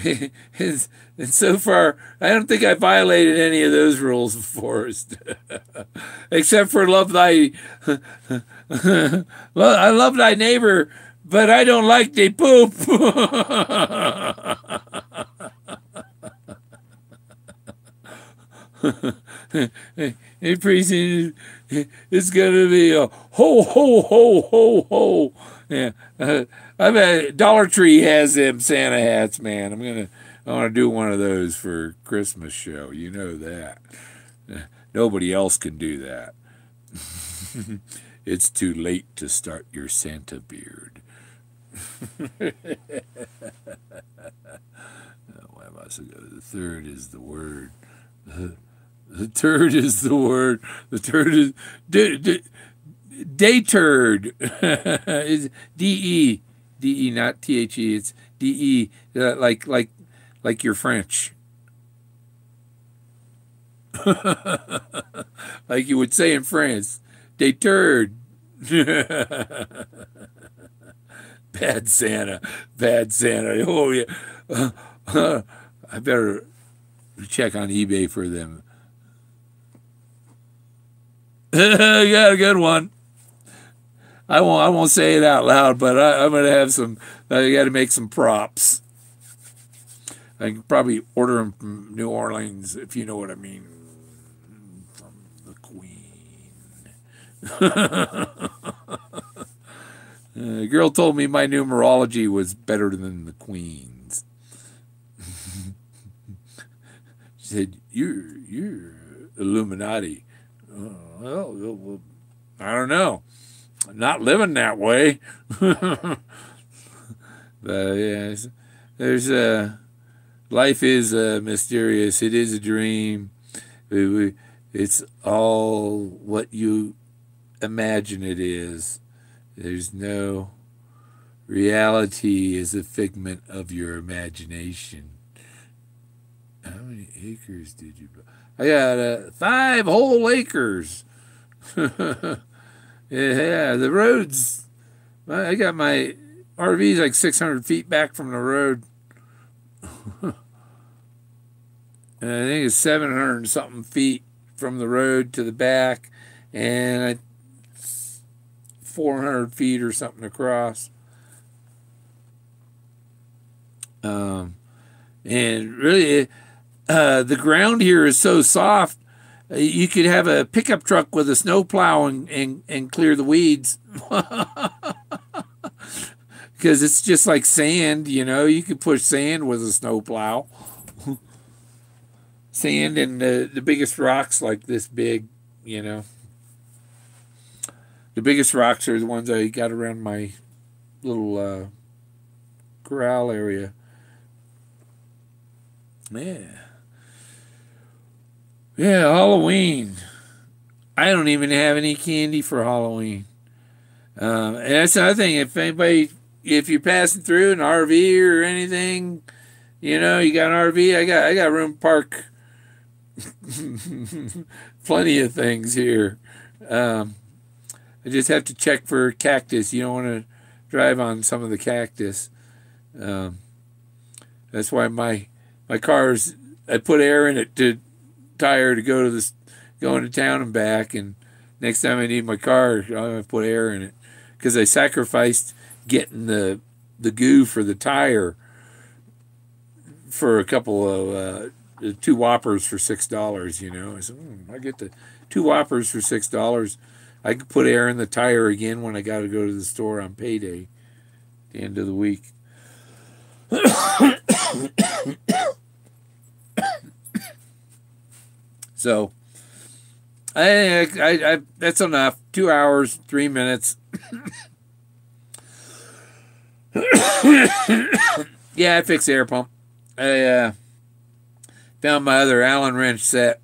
And so far, I don't think I violated any of those rules, Forrest, except for love thy. Well, I love thy neighbor, but I don't like they poop. And pretty soon it's gonna be a ho ho ho ho ho. Yeah, I bet Dollar Tree has them Santa hats, man. I want to do one of those for Christmas show. You know that. Nobody else can do that. It's too late to start your Santa beard. Why must I go? The third is the word. The turd is the word. The turd is day turd. Is D-E. D-E, not T-H-E. It's D-E. Like you're French. Like you would say in France. Day turd. Bad Santa. Bad Santa. Oh, yeah. I better check on eBay for them. You got a good one. I won't say it out loud, but I'm gonna have some. I got to make some props. I can probably order them from New Orleans, if you know what I mean. From the Queen. A girl told me my numerology was better than the Queen's. She said, "You're Illuminati." Well, I don't know. I'm not living that way. But yeah, there's life is mysterious. It is a dream. It's all what you imagine it is. There's no reality is a figment of your imagination. How many acres did you buy? I got 5 whole acres. Yeah, the roads. I got my RV's like 600 feet back from the road. And I think it's 700 and something feet from the road to the back, and 400 feet or something across. And really, the ground here is so soft. You could have a pickup truck with a snowplow and clear the weeds. Because it's just like sand, you know. You could push sand with a snowplow. Sand and the biggest rocks like this big, you know. The biggest rocks are the ones I got around my little corral area. Yeah. Yeah, Halloween. I don't even have any candy for Halloween. And that's another thing. If you're passing through an RV or anything, you know, you got an RV. I got room to park. Plenty of things here. I just have to check for cactus. You don't want to drive on some of the cactus. That's why my car's. I put air in it to tire to go into town and back. And next time I need my car, I'm gonna put air in it because I sacrificed getting the goo for the tire for a couple of 2 Whoppers for $6. You know, I said I get the 2 Whoppers for $6. I could put air in the tire again when I got to go to the store on payday, at the end of the week. So, I that's enough. 2 hours, 3 minutes. Yeah, I fixed the air pump. I found my other Allen wrench set.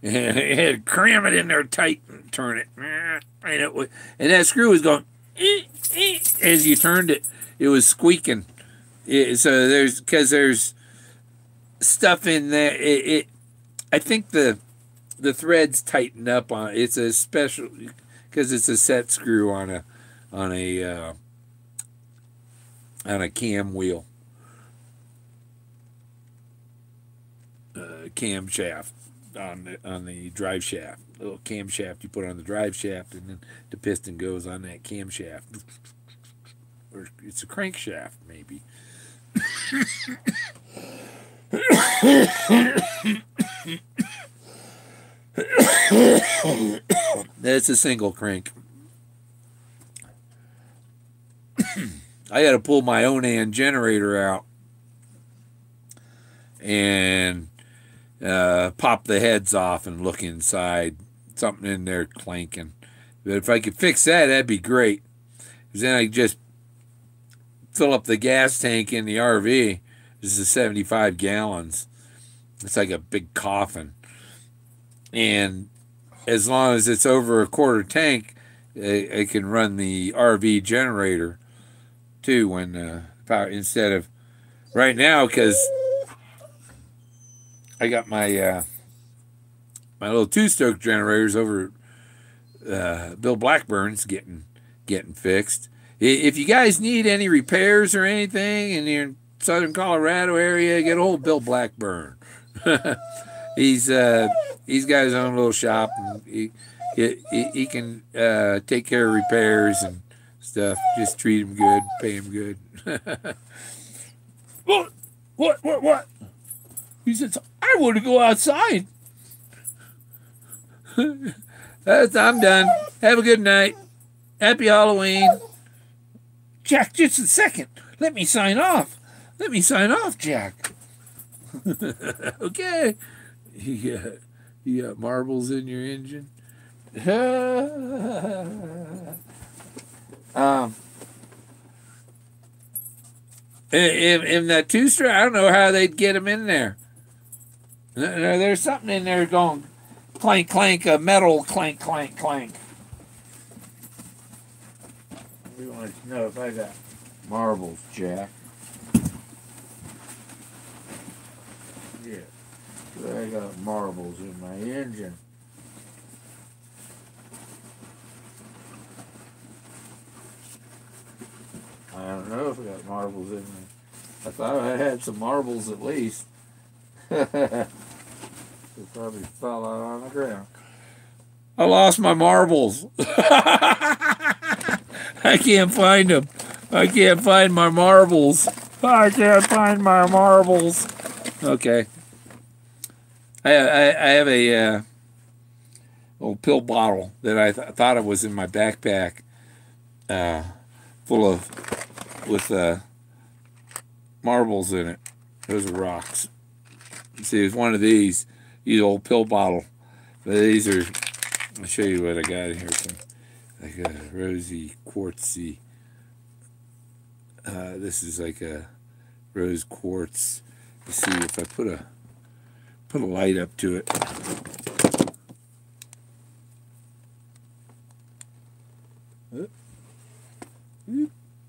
And I had to cram it in there tight and turn it. And that screw was going, as you turned it, it was squeaking. So there's stuff in there. I think the threads tighten up on it. It's a special, because it's a set screw on a cam wheel, camshaft on the drive shaft. A little camshaft you put on the drive shaft, and then the piston goes on that camshaft, or it's a crankshaft maybe. That's a single crank. I got to pull my Onan generator out and pop the heads off and look inside. Something in there clanking. But if I could fix that, that'd be great. Because then I could just fill up the gas tank in the RV. This is 75 gallons. It's like a big coffin. And as long as it's over a quarter tank, I can run the RV generator too when power, instead of right now, because I got my my little 2-stroke generators over Bill Blackburn's getting fixed. If you guys need any repairs or anything in your southern Colorado area, get a hold of Bill Blackburn. He's got his own little shop, and he can take care of repairs and stuff. Just treat him good, pay him good. What? He said, I want to go outside. I'm done. Have a good night. Happy Halloween. Jack, just a second. Let me sign off. Jack. Okay. You got marbles in your engine? In that 2-stroke, I don't know how they'd get them in there. There's something in there going clank, clank, a metal clank, clank, clank. We want to know if I got marbles, Jack. Yeah, I got marbles in my engine. I don't know if I got marbles in me. I thought I had some marbles at least. They probably fell out on the ground. I lost my marbles. I can't find them. I can't find my marbles. Okay. I have a old pill bottle that I thought it was in my backpack, full of with marbles in it. Those are rocks. See, it's one of these old pill bottle. But these are. I'll show you what I got here. Like a rosy quartzy. This is like a rose quartz. Let's see if I put a light up to it.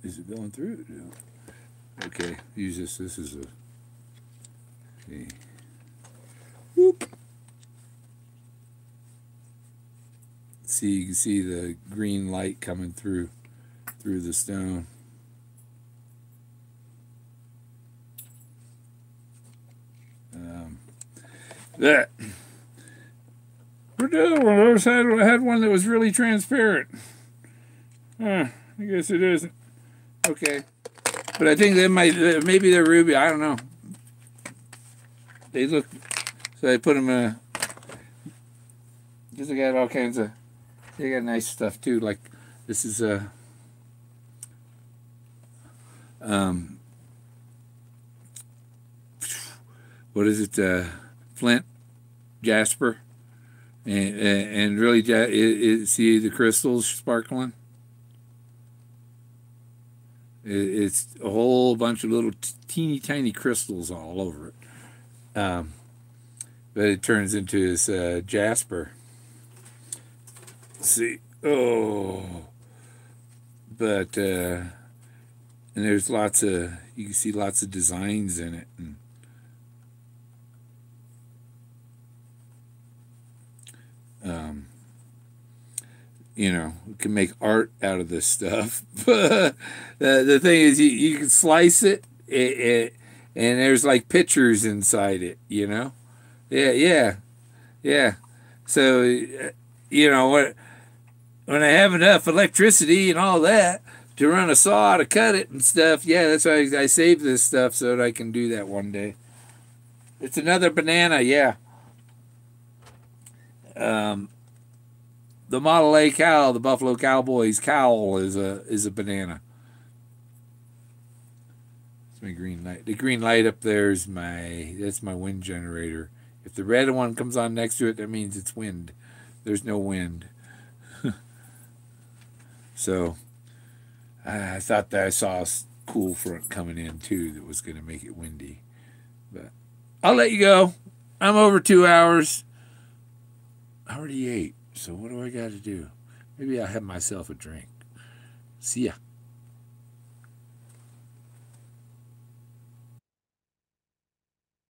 Is it going through? Okay, use this. This is a. Okay. Whoop. See, you can see the green light coming through the stone. That we're doing one of those. I had one that was really transparent. I guess it isn't. Okay, but I think they might. Maybe they're ruby. I don't know. They look. So I put them in. Because they got all kinds of. They got nice stuff too. Like this is a. What is it? Flint, jasper, and really, see the crystals sparkling. It's a whole bunch of little teeny tiny crystals all over it. But it turns into this jasper. See, but and there's lots of, you can see lots of designs in it. And, you know, we can make art out of this stuff. The thing is, you can slice it, and there's like pictures inside it, you know? Yeah. So, you know, when I have enough electricity and all that to run a saw to cut it and stuff, yeah, that's why I save this stuff so that I can do that one day. It's another banana, yeah. the Model A cow, the Buffalo Cowboys cowl is a banana. It's my green light. The green light up there is that's my wind generator. If the red one comes on next to it, that means it's wind. There's no wind. So I thought that I saw a cool front coming in too that was going to make it windy. But I'll let you go. I'm over 2 hours. I already ate. So what do I got to do? Maybe I'll have myself a drink. See ya.